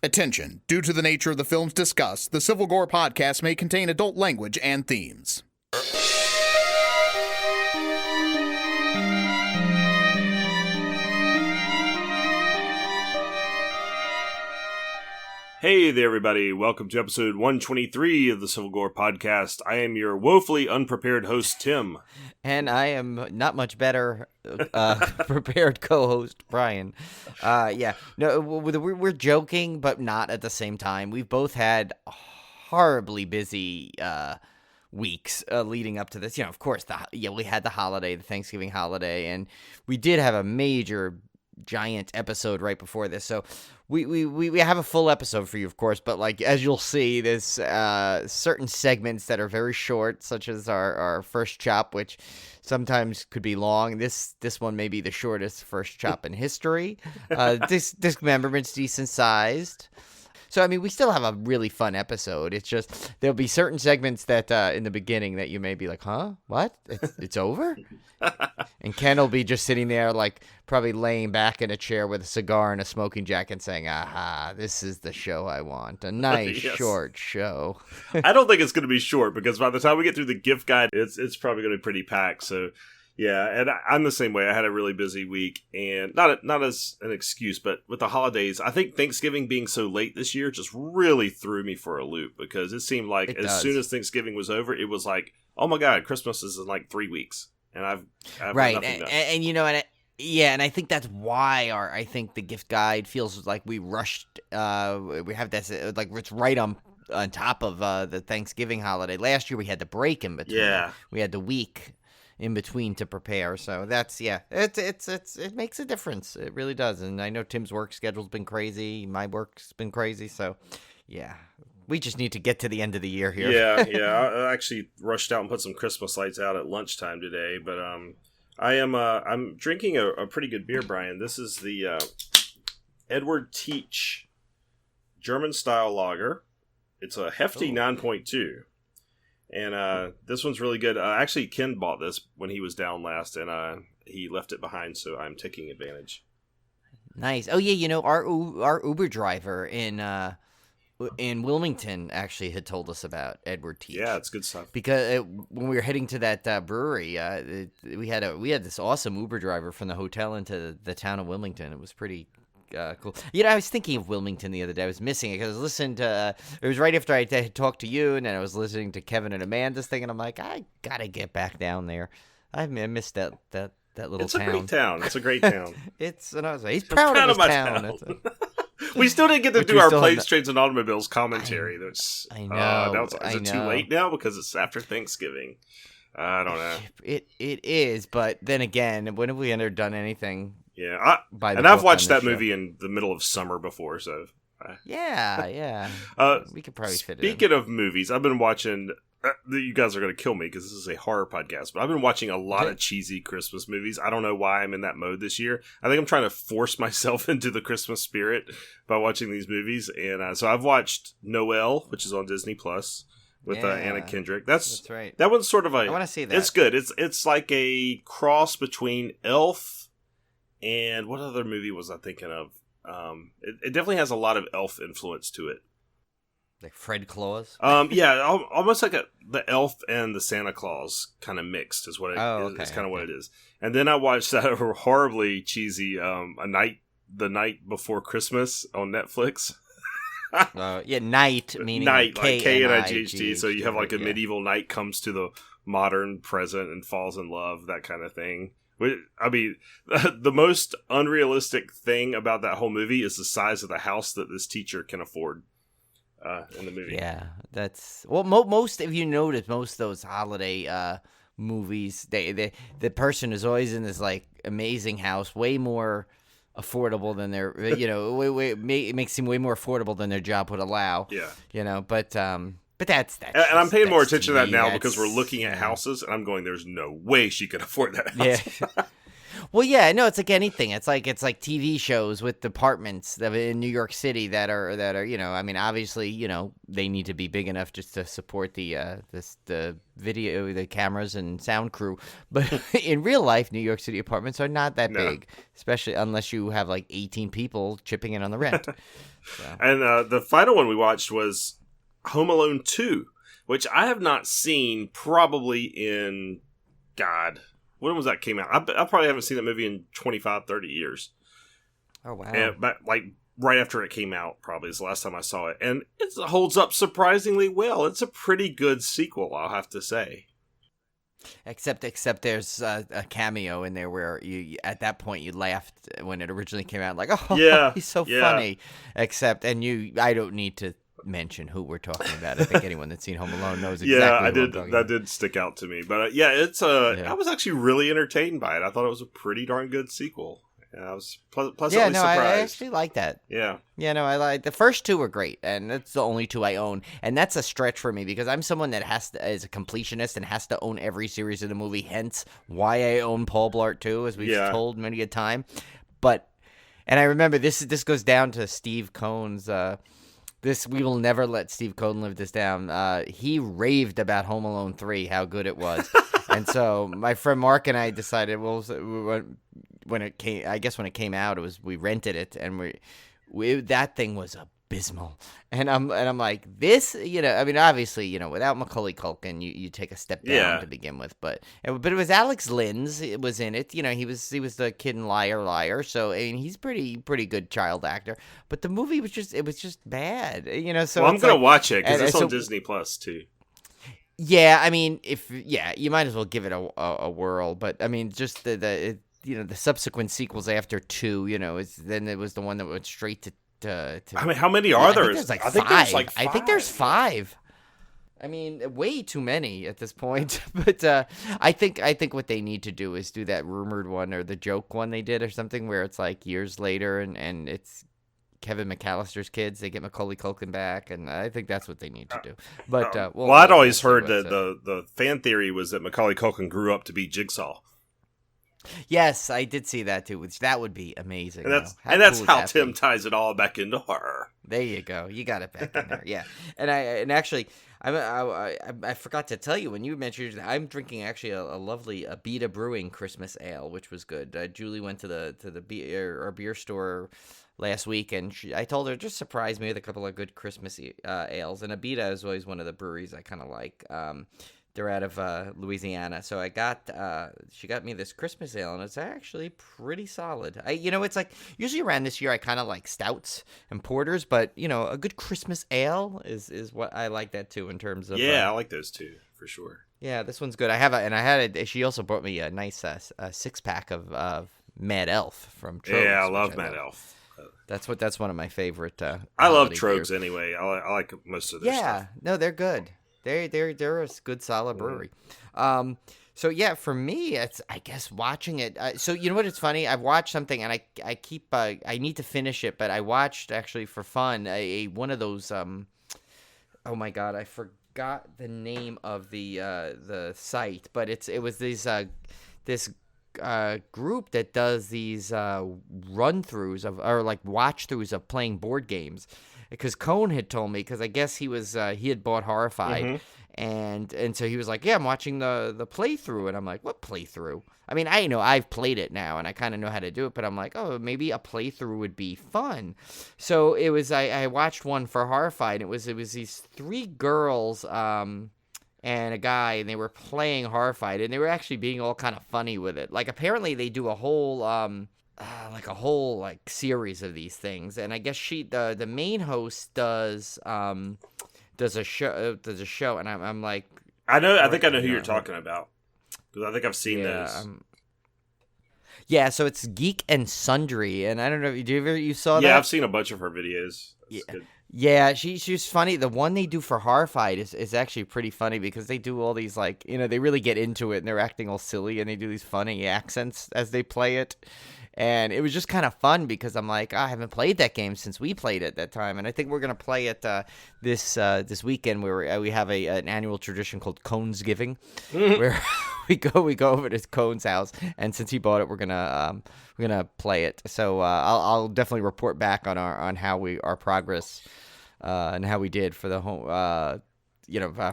Attention. Due to the nature of the films discussed, the Civil Gore podcast may contain adult language and themes. Hey there, everybody. Welcome to episode 123 of the Civil Gore podcast. I am your woefully unprepared host, Tim. And I am not much better prepared co-host, Brian. We're joking, but not at the same time. We've both had horribly busy weeks leading up to this. You know, of course, we had the holiday, the Thanksgiving holiday, and we did have a major giant episode right before this, so we have a full episode for you, of course, but like as you'll see, there's certain segments that are very short, such as our first chop, which sometimes could be long. This one may be the shortest first chop in history. Dismemberment's decent sized. So, I mean, we still have a really fun episode. It's just there'll be certain segments that in the beginning that you may be like, huh? What? It's over? And Ken will be just sitting there, like, probably laying back in a chair with a cigar and a smoking jacket saying, aha, this is the show I want. A nice, short show. I don't think it's going to be short because by the time we get through the gift guide, it's probably going to be pretty packed. So, yeah, and I'm the same way. I had a really busy week, and not as an excuse, but with the holidays, I think Thanksgiving being so late this year just really threw me for a loop because it seemed like soon as Thanksgiving was over, it was like, oh my God, Christmas is in like 3 weeks, and I've right, nothing done. And you know, and I think that's why I think the gift guide feels like we rushed. We have this like it's right on top of the Thanksgiving holiday. Last year we had the break in between. Yeah, we had the week in between to prepare, so that's it makes a difference. It really does. And I know Tim's work schedule's been crazy, my work's been crazy, so yeah, we just need to get to the end of the year here. yeah I actually rushed out and put some Christmas lights out at lunchtime today, but I'm drinking a pretty good beer, Brian. This is the Edward Teach German style lager. It's a hefty 9.2. And this one's really good. Actually, Ken bought this when he was down last, and he left it behind, so I'm taking advantage. Nice. Oh yeah, you know our Uber driver in Wilmington actually had told us about Edward Teach. Yeah, it's good stuff. Because when we were heading to that brewery, we had this awesome Uber driver from the hotel into the town of Wilmington. It was pretty cool. You know, I was thinking of Wilmington the other day. I was missing it because I was listening to it was right after I had talked to you, and then I was listening to Kevin and Amanda's thing, and I'm like, I gotta get back down there. I missed that little it's town. It's a great town. It's a great town. And I was like, he's proud of his my town. We still didn't get to do our planes, trains, and automobiles commentary. I know. Is it too late now because it's after Thanksgiving? I don't know. It is, but then again, when have we ever done anything? Yeah, I've watched that movie in the middle of summer before, so... Yeah. We could probably fit it in. Speaking of movies, I've been watching... you guys are going to kill me because this is a horror podcast, but I've been watching a lot of cheesy Christmas movies. I don't know why I'm in that mode this year. I think I'm trying to force myself into the Christmas spirit by watching these movies, and so I've watched Noelle, which is on Disney Plus, with Anna Kendrick. That's right. That one's sort of I want to see that. It's good. It's like a cross between Elf and what other movie was I thinking of? It definitely has a lot of Elf influence to it. Like Fred Claus? Yeah, almost like the Elf and the Santa Claus kind of mixed is what it is. It's kind of what it is. And then I watched that horribly cheesy The Night Before Christmas on Netflix. Night meaning night, like K-N-I-G-H-T. So you have like a medieval knight comes to the modern present and falls in love, that kind of thing. I mean, the most unrealistic thing about that whole movie is the size of the house that this teacher can afford in the movie. Yeah, that's... Well, most, if you notice, most of those holiday movies, the person is always in this, like, amazing house, way more affordable than their... it makes seem way more affordable than their job would allow. Yeah. You know, but that's and I'm paying more attention to that now because we're looking at houses, and I'm going, there's no way she could afford that house. Yeah. Well, yeah, no, it's like anything. It's like TV shows with departments in New York City that are I mean, obviously, they need to be big enough just to support the video, the cameras and sound crew. But in real life, New York City apartments are not that big, especially unless you have like 18 people chipping in on the rent. So. And the final one we watched was Home Alone 2, which I have not seen probably in, God, when was that came out? I probably haven't seen that movie in 25, 30 years. Oh, wow. But like right after it came out probably is the last time I saw it. And it holds up surprisingly well. It's a pretty good sequel, I'll have to say. Except there's a cameo in there where you at that point you laughed when it originally came out, like, oh, yeah, he's so funny. I don't need to mention who we're talking about. I think anyone that's seen Home Alone knows exactly. Yeah, I did. That did stick out to me, but it's I was actually really entertained by it. I thought it was a pretty darn good sequel. And I was pleasantly surprised. I actually like that. Yeah. Yeah, no, I like the first two were great, and that's the only two I own, and that's a stretch for me because I'm someone that is a completionist and has to own every series of the movie. Hence, why I own Paul Blart 2, as we've told many a time. And I remember this goes down to Steve Cohn's. We will never let Steve Cohn live this down. He raved about Home Alone 3, how good it was, and so my friend Mark and I decided, when it came out, we rented it, and that thing was abysmal. And I'm like, this, I mean, obviously, without Macaulay Culkin, you take a step down to begin with, but it was Alex Linz. It was in it. He was the kid in Liar Liar. So I mean, he's pretty good child actor. But the movie was just bad. So I'm gonna watch it because it's on Disney Plus too. Yeah, I mean, you might as well give it a whirl. But I mean, just the subsequent sequels after 2, then it was the one that went straight to. I mean, how many are there? I think there's like 5. I think there's 5. I mean, way too many at this point. But I think what they need to do is do that rumored one or the joke one they did or something where it's like years later and it's Kevin McAllister's kids. They get Macaulay Culkin back, and I think that's what they need to do. But I'd always heard that the fan theory was that Macaulay Culkin grew up to be Jigsaw. Yes, I did see that too, which that would be amazing. And that's how Tim ties it all back into horror. There you go. You got it back in there. Yeah. And actually, I forgot to tell you when you mentioned I'm drinking actually a lovely Abita Brewing Christmas ale, which was good. Julie went to the beer store last week, and I told her just surprise me with a couple of good Christmas ales. And Abita is always one of the breweries I kind of like. They're out of Louisiana, so she got me this Christmas ale, and it's actually pretty solid. It's like usually around this year I kind of like stouts and porters, but a good Christmas ale is what I like that too in terms of. Yeah, I like those too for sure. Yeah, this one's good. She also brought me a nice 6-pack of Mad Elf from Trogs. Yeah, I love Mad Elf. That's one of my favorite. I love Trogs anyway. I like most of their stuff. Yeah, no, they're good. They're a good solid brewery. So yeah, for me, it's I guess watching it. So you know what? It's funny. I've watched something, and I keep I need to finish it, but I watched actually for fun one of those. Oh my god, I forgot the name of the site, but it was this group that does these run-throughs or like watch-throughs of playing board games. Because Cone had told me, because I guess he had bought Horrified, and so he was like, yeah, I'm watching the playthrough, and I'm like, what playthrough? I mean, I've played it now, and I kind of know how to do it, but I'm like, oh, maybe a playthrough would be fun. So it was, I watched one for Horrified, and it was these 3 girls, and a guy, and they were playing Horrified, and they were actually being all kind of funny with it. Like, apparently they do a whole series of these things, and I guess the main host does a show, and I'm like, I think I know who you're talking about because I think I've seen those. Yeah, so it's Geek and Sundry, and I don't know, you saw that? Yeah, I've seen a bunch of her videos. Yeah, she's funny. The one they do for Horrified is actually pretty funny because they do all these they really get into it and they're acting all silly and they do these funny accents as they play it. And it was just kind of fun because I'm like, I haven't played that game since we played it that time. And I think we're going to play it this weekend where we have an annual tradition called Conesgiving where we go over to Cone's house. And since he bought it, we're gonna play it. So I'll definitely report back on our progress and how we did for the home.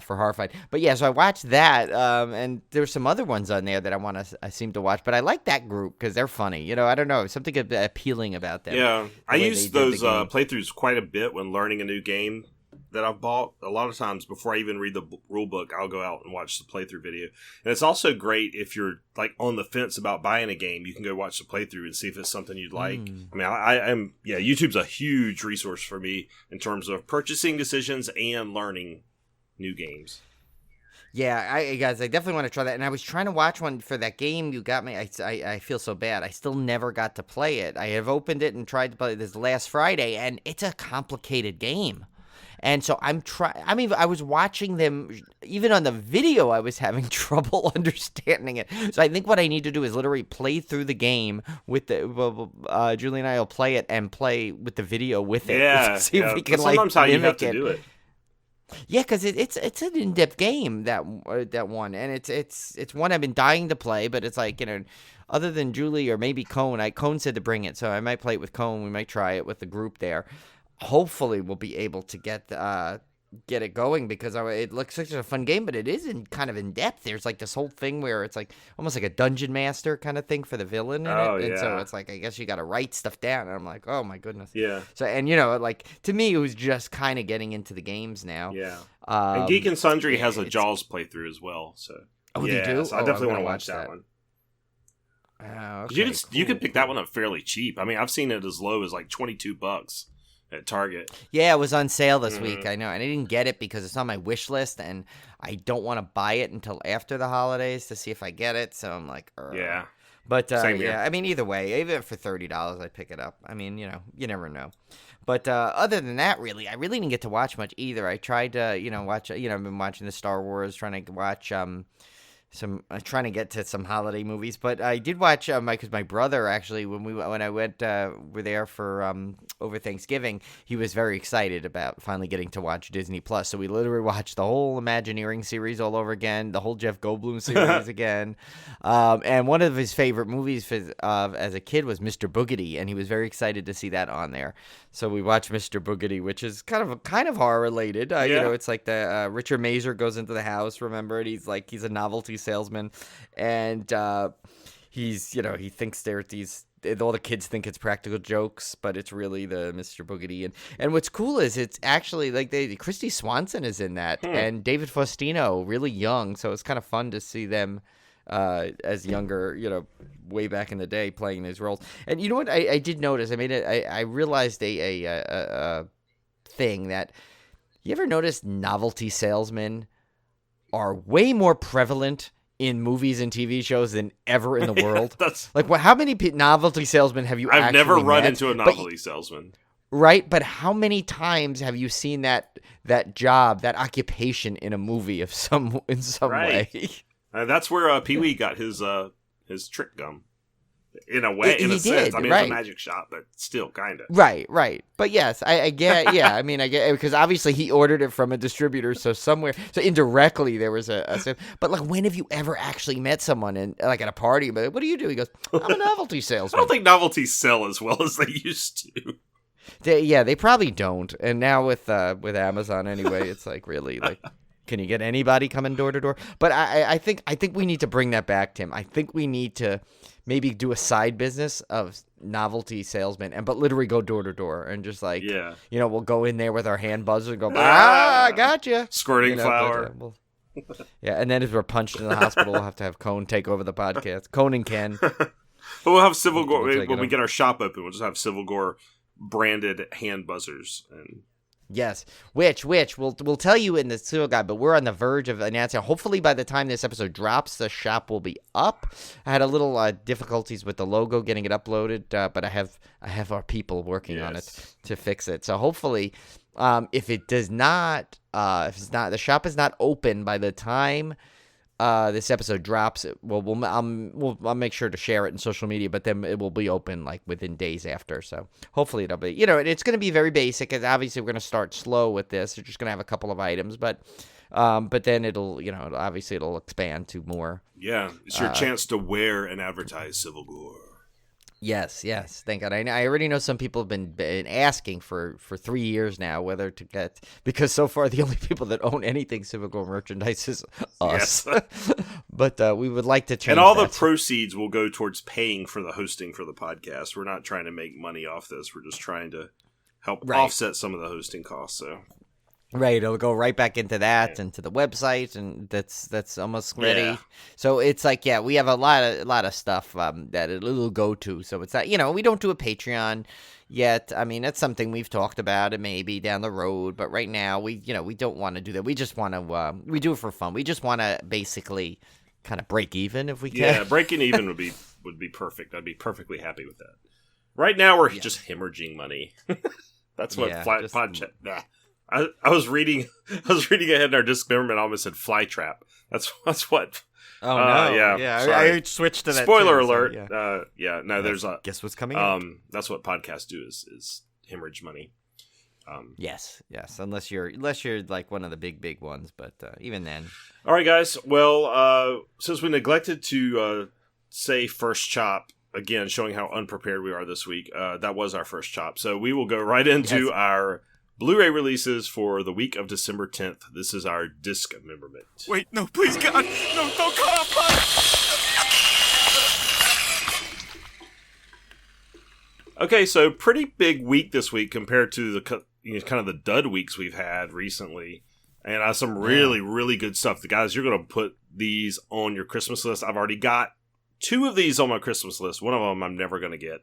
For Horrified. But yeah, so I watched that, and there's some other ones on there that I seem to watch, but I like that group because they're funny. I don't know, something appealing about them. Yeah, I use those playthroughs quite a bit when learning a new game that I've bought. A lot of times before I even read the rule book, I'll go out and watch the playthrough video. And it's also great if you're like on the fence about buying a game, you can go watch the playthrough and see if it's something you'd like. I mean, YouTube's a huge resource for me in terms of purchasing decisions and learning new games. Yeah, I definitely want to try that. And I was trying to watch one for that game you got me. I feel so bad. I still never got to play it. I have opened it and tried to play it this last Friday, and it's a complicated game. And so I was watching them, even on the video, I was having trouble understanding it. So I think what I need to do is literally play through the game with Julie and I will play it and play with the video with it. Yeah, see if we can sometimes how you have to do it. Yeah, because it's an in-depth game, that one, and it's one I've been dying to play, but it's like, other than Julie or maybe Cone, Cone said to bring it, so I might play it with Cone. We might try it with the group there. Hopefully we'll be able to get it going because it looks such a fun game, but it is kind of in depth. There's like this whole thing where it's like almost like a dungeon master kind of thing for the villain in it. And so it's like, I guess you got to write stuff down. And I'm like, oh my goodness. Yeah. So, and like to me, it was just kind of getting into the games now. Yeah. And Geek and Sundry has a Jaws playthrough as well. So they do? So I definitely want to watch that one. Okay, you could pick that one up fairly cheap. I mean, I've seen it as low as like $22 at Target. Yeah, it was on sale this week. I know, and I didn't get it because it's on my wish list, and I don't want to buy it until after the holidays to see if I get it. So I'm like, yeah. But Same here. I mean, either way, even for $30, I'd pick it up. I mean, you never know. But other than that, really, I really didn't get to watch much either. I tried to, watch. I've been watching the Star Wars, trying to watch trying to get to some holiday movies, but I did watch because my brother actually when I went we're there for over Thanksgiving, he was very excited about finally getting to watch Disney Plus. So we literally watched the whole Imagineering series all over again, the whole Jeff Goldblum series again, and one of his favorite movies as a kid was Mr. Boogedy, and he was very excited to see that on there. So we watched Mr. Boogedy, which is kind of horror related. It's like the Richard Mazer goes into the house. Remember, and he's a novelty salesman, and he thinks all the kids think it's practical jokes, but it's really the Mr. Boogedy. And what's cool is it's actually like Christy Swanson is in that, and David Faustino, really young. So it's kind of fun to see them as younger, way back in the day, playing these roles. And you know what I did notice? I realized a thing that, you ever notice novelty salesmen are way more prevalent in movies and TV shows than ever in the world? That's like, how many novelty salesmen have you I've actually never run met? into a novelty salesman. Right, but how many times have you seen that job, that occupation in a movie in some Right. way? That's where Pee-wee got his trick gum. In a way, in a sense. Did, I mean, right. It's a magic shop, but still, kind of. Right. But yes, I get, yeah, I get, because obviously he ordered it from a distributor, so indirectly there was but like, when have you ever actually met someone at a party, but what do you do? He goes, I'm a novelty I salesman. don't think novelties sell as well as they used to. They probably don't. And now with Amazon anyway, it's like, really, like, can you get anybody coming door to door? But I think we need to bring that back, Tim. I think we need to maybe do a side business of novelty salesmen, but literally go door to door and just like, we'll go in there with our hand buzzer and go, I gotcha. Squirting flour. And then as we're punched in the hospital, we'll have to have Cone take over the podcast. Cone and Ken. But we'll have Civil Gore, when we get our shop open, we'll just have Civil Gore branded hand buzzers. And yes, which we'll tell you in the serial guide, but we're on the verge of announcing. Hopefully by the time this episode drops, the shop will be up. I had a little difficulties with the logo getting it uploaded, but I have our people working on it to fix it. So hopefully, if the shop is not open by the time this episode drops, I'll make sure to share it in social media, but then it will be open like within days after. So hopefully it'll be, it's going to be very basic. Because obviously we're going to start slow with this. We're just going to have a couple of items, but then it'll, obviously it'll expand to more. Yeah, it's your chance to wear and advertise Civil Gore. Yes. Thank God. I already know some people have been asking for 3 years now whether to get, because so far the only people that own anything Civil Gore merchandise is us. Yes. But we would like to change. And all that. the proceeds will go towards paying for the hosting for the podcast. We're not trying to make money off this. We're just trying to help offset some of the hosting costs. So. Right, it'll go right back into that and to the website, and that's almost ready. Yeah. So it's like, we have a lot of stuff that it'll go to. So it's that we don't do a Patreon yet. I mean, that's something we've talked about, it maybe down the road, but right now we don't want to do that. We just want to we do it for fun. We just want to basically kind of break even if we can. Yeah, breaking even would be perfect. I'd be perfectly happy with that. Right now we're just hemorrhaging money. That's what Nah. I was reading ahead in our discmemberment. I almost said fly trap. That's what. Oh no! Yeah. I switched to that. Spoiler too, alert. So, No. There's a guess what's coming. Up? That's what podcasts do is hemorrhage money. Yes. Unless you're like one of the big ones, but even then. All right, guys. Well, since we neglected to say first chop again, showing how unprepared we are this week, that was our first chop. So we will go right into our Blu-ray releases for the week of December 10th. This is our DISCMEMBERMENT. Wait, no, please, God. No, don't cut off my... Okay, so pretty big week this week compared to the kind of the dud weeks we've had recently. And some really, really good stuff. The guys, you're going to put these on your Christmas list. I've already got 2 of these on my Christmas list. One of them I'm never going to get.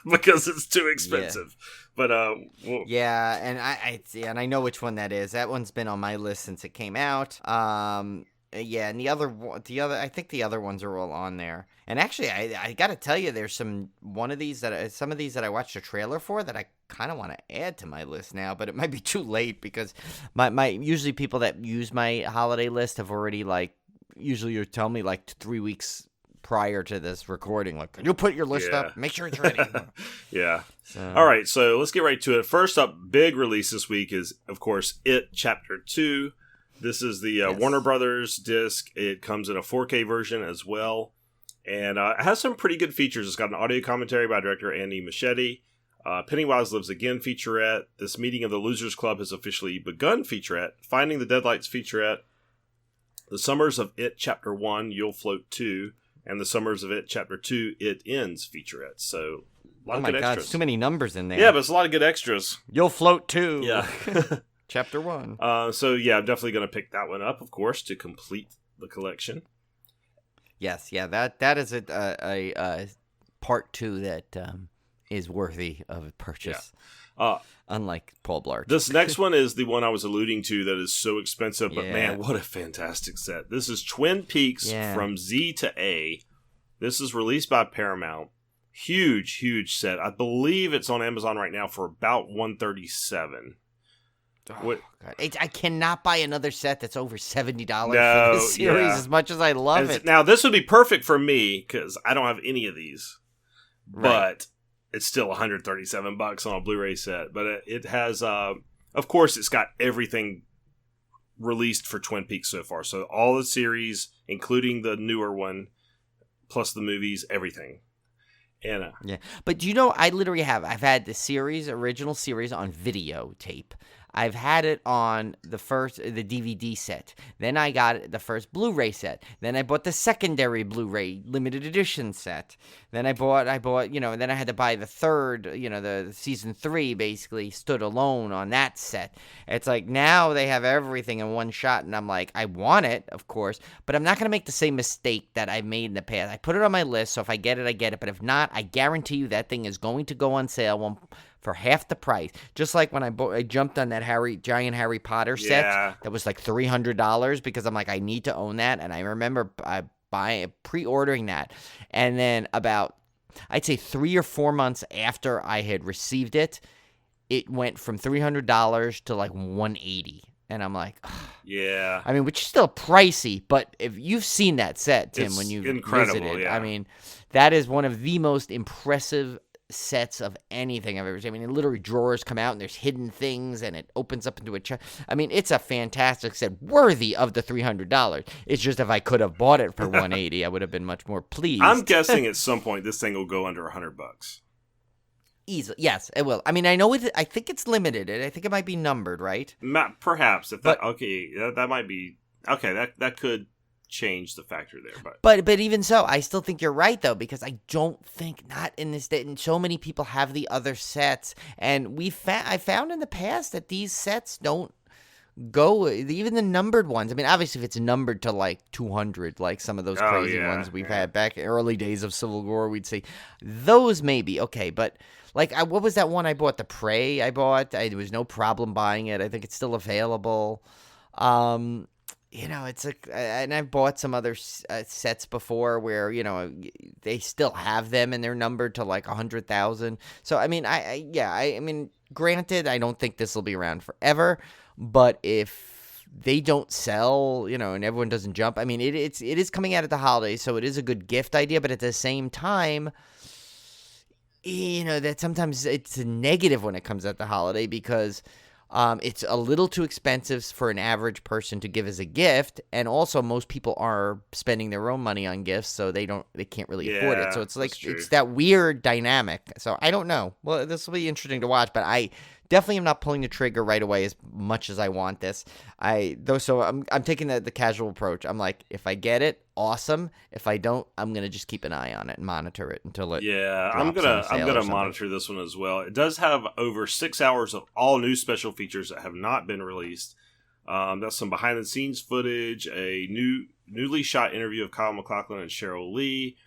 Because it's too expensive, but and I know which one that is. That one's been on my list since it came out. And the other, I think the other ones are all on there. And actually, I got to tell you, there's some of these that I watched a trailer for that I kind of want to add to my list now, but it might be too late because my usually people that use my holiday list have already usually you tell me 3 weeks prior to this recording, can you put your list up? Make sure it's ready. Yeah. All right, so let's get right to it. First up, big release this week is, of course, It Chapter 2. This is the Warner Brothers disc. It comes in a 4K version as well. And it has some pretty good features. It's got an audio commentary by director Andy Muschietti. Pennywise Lives Again featurette. This Meeting of the Losers Club has officially begun featurette. Finding the Deadlights featurette. The Summers of It Chapter 1, You'll Float 2. And the Summers of It Chapter 2, It Ends featurettes. So, a lot of good extras. God, too many numbers in there. Yeah, but it's a lot of good extras. You'll Float 2. Yeah. Chapter 1. So, I'm definitely going to pick that one up, of course, to complete the collection. Yes, that is a part 2 that is worthy of purchase. Yeah. Unlike Paul Blart. This next one is the one I was alluding to that is so expensive, but man, what a fantastic set. This is Twin Peaks from Z to A. This is released by Paramount. Huge set. I believe it's on Amazon right now for about $137. God. I cannot buy another set that's over $70 for this series as much as I love it. Now, this would be perfect for me because I don't have any of these. Right. But it's still $137 on a Blu-ray set, but it has, of course, it's got everything released for Twin Peaks so far. So all the series, including the newer one, plus the movies, everything. And but I've had the original series on videotape. I've had it on the DVD set. Then I got the first Blu-ray set. Then I bought the secondary Blu-ray limited edition set. Then I bought, and then I had to buy the third, the season 3 basically stood alone on that set. It's like now they have everything in one shot, and I'm like, I want it, of course, but I'm not going to make the same mistake that I've made in the past. I put it on my list, so if I get it, I get it. But if not, I guarantee you that thing is going to go on sale for half the price. Just like when I jumped on that giant Harry Potter set that was like $300 because I'm like, I need to own that. And I remember pre-ordering that. And then about, I'd say 3 or 4 months after I had received it, it went from $300 to like $180. And I'm like, ugh. Yeah. I mean, which is still pricey, but if you've seen that set, Tim, It's when you've incredible, visited, yeah. I mean, that is one of the most impressive sets of anything I've ever seen. I mean, literally drawers come out and there's hidden things and it opens up into a chest. I mean, it's a fantastic set, worthy of the $300. It's just if I could have bought it for $180, I would have been much more pleased. I'm guessing at some point this thing will go under $100. Easily, yes, it will. I mean, I know it. I think it's limited. I think it might be numbered, right? Perhaps if that that might be okay. That could change the factor there, but even so, I still think you're right though, because I don't think not in this day, and so many people have the other sets, and I found in the past that these sets don't go, even the numbered ones. I mean, obviously if it's numbered to like 200, like some of those crazy ones we've had back in early days of Civil Gore, we'd say those may be okay, but like what was that one I bought? The Prey I bought. There was no problem buying it. I think it's still available. You know, it's like, and I've bought some other sets before where, you know, they still have them and they're numbered to like 100,000. So, I mean, I mean, granted, I don't think this will be around forever, but if they don't sell, you know, and everyone doesn't jump, I mean, it is coming out at the holidays, so it is a good gift idea, but at the same time, you know, that sometimes it's a negative when it comes at the holiday because it's a little too expensive for an average person to give as a gift, and also most people are spending their own money on gifts, so they can't really afford it. So it's like it's that weird dynamic. So I don't know. Well, this will be interesting to watch, but I definitely am not pulling the trigger right away as much as I want this. So I'm taking the casual approach. I'm like, if I get it, awesome. If I don't, I'm gonna just keep an eye on it and monitor it until it. Yeah, I'm gonna monitor this one as well. It does have over 6 hours of all new special features that have not been released. That's some behind the scenes footage, a newly shot interview of Kyle MacLachlan and Cheryl Lee,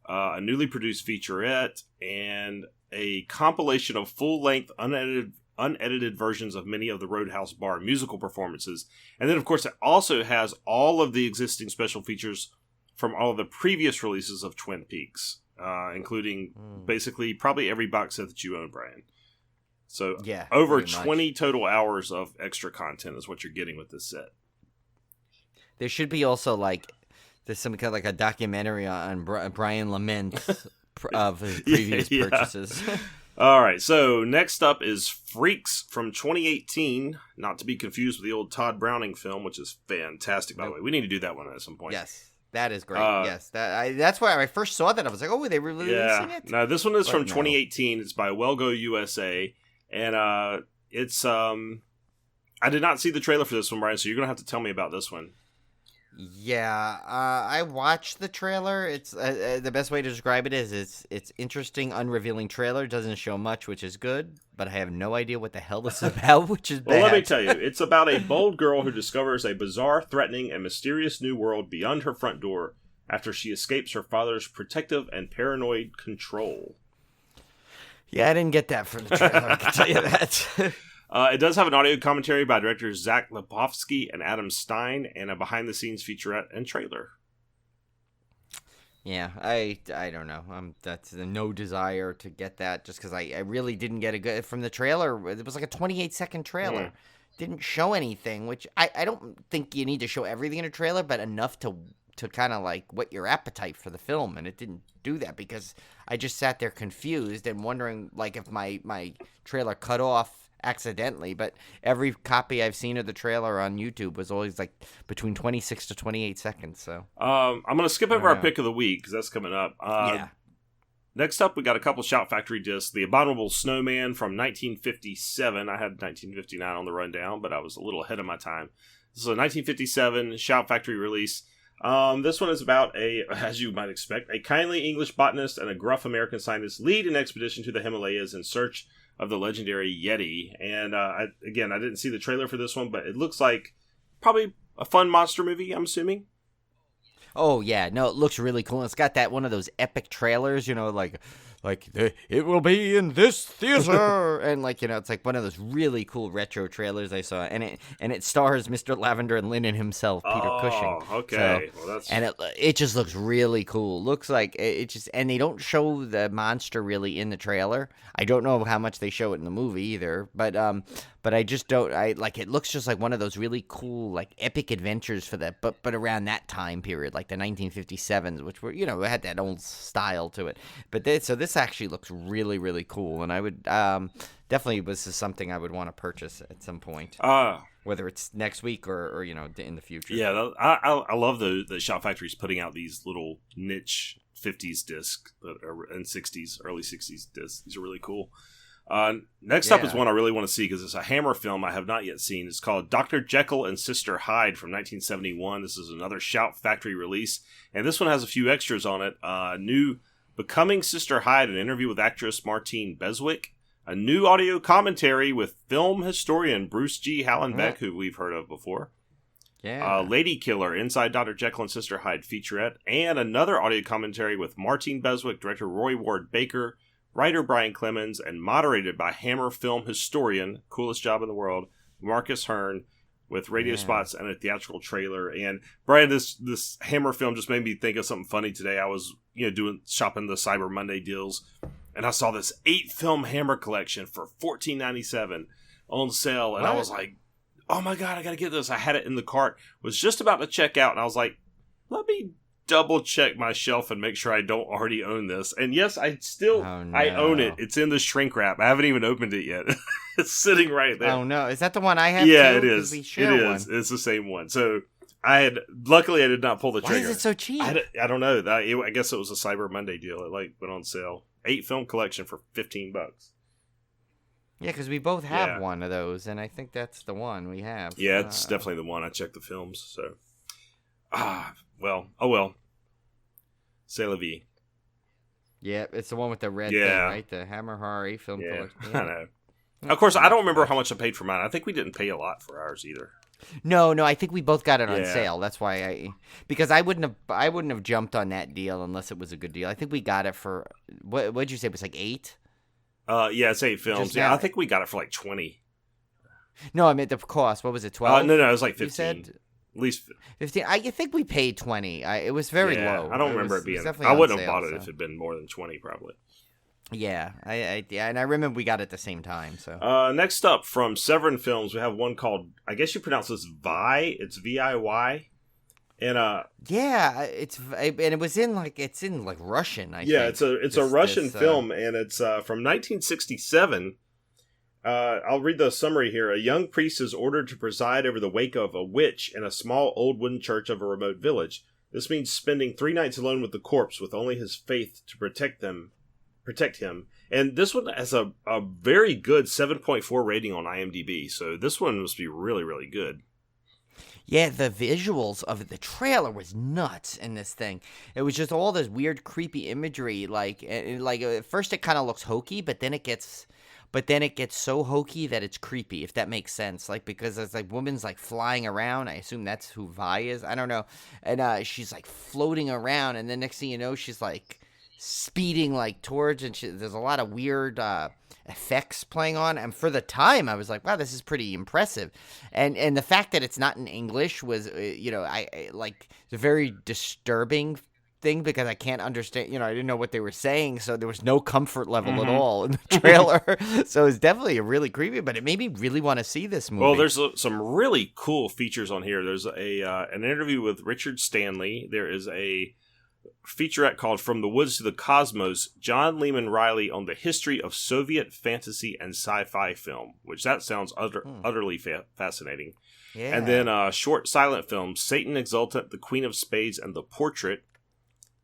a newly produced featurette, and a compilation of full length unedited versions of many of the Roadhouse Bar musical performances. And then, of course, it also has all of the existing special features from all of the previous releases of Twin Peaks, including basically probably every box set that you own, Brian. So over 20 total hours of extra content is what you're getting with this set. There should be also there's some kind of like a documentary on Brian Lament of his previous purchases. All right, so next up is Freaks from 2018, not to be confused with the old Todd Browning film, which is fantastic, by the way. We need to do that one at some point. Yes, that is great. Yes, that's why I first saw that. I was like, oh, they were releasing it? No, this one is from 2018. It's by Wellgo USA, and it's I did not see the trailer for this one, Brian, so you're going to have to tell me about this one. Yeah, I watched the trailer. It's the best way to describe it is it's interesting, unrevealing trailer. Doesn't show much, which is good, but I have no idea what the hell this is about, which is bad. Well, let me tell you, it's about a bold girl who discovers a bizarre, threatening, and mysterious new world beyond her front door after she escapes her father's protective and paranoid control. Yeah, I didn't get that from the trailer. I can tell you that. It does have an audio commentary by directors Zach Lipovsky and Adam Stein, and a behind-the-scenes featurette and trailer. Yeah, I don't know. That's no desire to get that, just because I really didn't get a good from the trailer. It was like a 28-second trailer. Didn't show anything, which I don't think you need to show everything in a trailer, but enough to kind of like whet your appetite for the film, and it didn't do that because I just sat there confused and wondering like if my trailer cut off accidentally, but every copy I've seen of the trailer on YouTube was always like between 26 to 28 seconds. So I'm gonna skip over our pick of the week because that's coming up. Next up, we got a couple Shout Factory discs. The Abominable Snowman from 1957. I had 1959 on the rundown, but I was a little ahead of my time. This is a 1957 Shout Factory release. This one is about as you might expect, a kindly English botanist and a gruff American scientist lead an expedition to the Himalayas in search of the legendary Yeti. And I didn't see the trailer for this one, but it looks like probably a fun monster movie, I'm assuming. Oh, yeah. No, it looks really cool. It's got that one of those epic trailers, you know, like it will be in this theater, and it's like one of those really cool retro trailers I saw, and it stars Mr. Lavender and Linen himself, Peter Cushing. Okay. So, well, that's and it just looks really cool. Looks like it just, and they don't show the monster really in the trailer. I don't know how much they show it in the movie either, but I just don't. It looks just like one of those really cool, like, epic adventures for that, but around that time period, like the 1957s, which were, had that old style to it. But this actually looks really, really cool, and I would definitely, this is something I would want to purchase at some point, whether it's next week or in the future. Yeah, I love the Shout Factory's putting out these little niche 50s discs and 60s, early 60s discs. These are really cool. Next up is one I really want to see because it's a Hammer film I have not yet seen. It's called Dr. Jekyll and Sister Hyde from 1971. This is another Shout Factory release, and this one has a few extras on it. New Becoming Sister Hyde, an interview with actress Martine Beswick, a new audio commentary with film historian Bruce G. Hallenbeck, who we've heard of before. Yeah. Lady Killer, Inside Dr. Jekyll and Sister Hyde featurette, and another audio commentary with Martine Beswick, director Roy Ward Baker, writer Brian Clemens, and moderated by Hammer film historian, coolest job in the world, Marcus Hearn, with radio spots and a theatrical trailer. And Brian, this Hammer film just made me think of something funny today. I was shopping the Cyber Monday deals, and I saw this 8-film Hammer collection for $14.97 on sale, and I was like, oh my god, I gotta get this. I had it in the cart, was just about to check out, and I was like, let me double check my shelf and make sure I don't already own this. And yes, I own it. It's in the shrink wrap. I haven't even opened it yet. It's sitting right there. Oh no, is that the one I have? Yeah, too? it is. We share one. It's the same one. So luckily I did not pull the trigger. Why is it so cheap? I don't know. I guess it was a Cyber Monday deal. It went on sale. 8-film collection for $15. Yeah, because we both have one of those, and I think that's the one we have. Yeah, it's definitely the one. I checked the films, so. Well. C'est la vie. Yeah, it's the one with the red thing, right? The Hammer Horror 8-film collection. Yeah, I know. Of course, I don't remember how much I paid for mine. I think we didn't pay a lot for ours either. No, I think we both got it on sale. That's why because I wouldn't have jumped on that deal unless it was a good deal. I think we got it for, what'd you say, it was like 8? Yeah, it's 8 films. Yeah, I think we got it for like 20. No, I meant the cost. What was it, 12? No, it was like 15. You said? At least 15. I think we paid 20. It was very low. I don't remember it being. I wouldn't have bought it if it had been more than 20, probably. Yeah, and I remember we got it at the same time. So next up from Severin Films, we have one called, I guess you pronounce this Vi. It's VIY, and and it was in Russian. I think. it's a Russian film, and it's from 1967. I'll read the summary here. A young priest is ordered to preside over the wake of a witch in a small old wooden church of a remote village. This means spending 3 nights alone with the corpse, with only his faith to protect him. And this one has a very good 7.4 rating on IMDb, so this one must be really, really good. Yeah, the visuals of the trailer was nuts in this thing. It was just all this weird, creepy imagery. At first it kind of looks hokey, but then it gets so hokey that it's creepy, if that makes sense. Because it's woman's flying around. I assume that's who Vi is. I don't know. And she's floating around, and then next thing you know, she's speeding towards, and there's a lot of weird effects playing on. And for the time, I was like, wow, this is pretty impressive. And the fact that it's not in English was, it's a very disturbing thing, because I can't understand, I didn't know what they were saying, so there was no comfort level at all in the trailer. So it's definitely really creepy, but it made me really want to see this movie. Well, there's some really cool features on here. There's an interview with Richard Stanley. There is a featurette called From the Woods to the Cosmos, John Lehman Riley on the history of Soviet fantasy and sci-fi film, which that sounds utterly fascinating. Yeah. And then short silent films, Satan Exultant, The Queen of Spades, and The Portrait,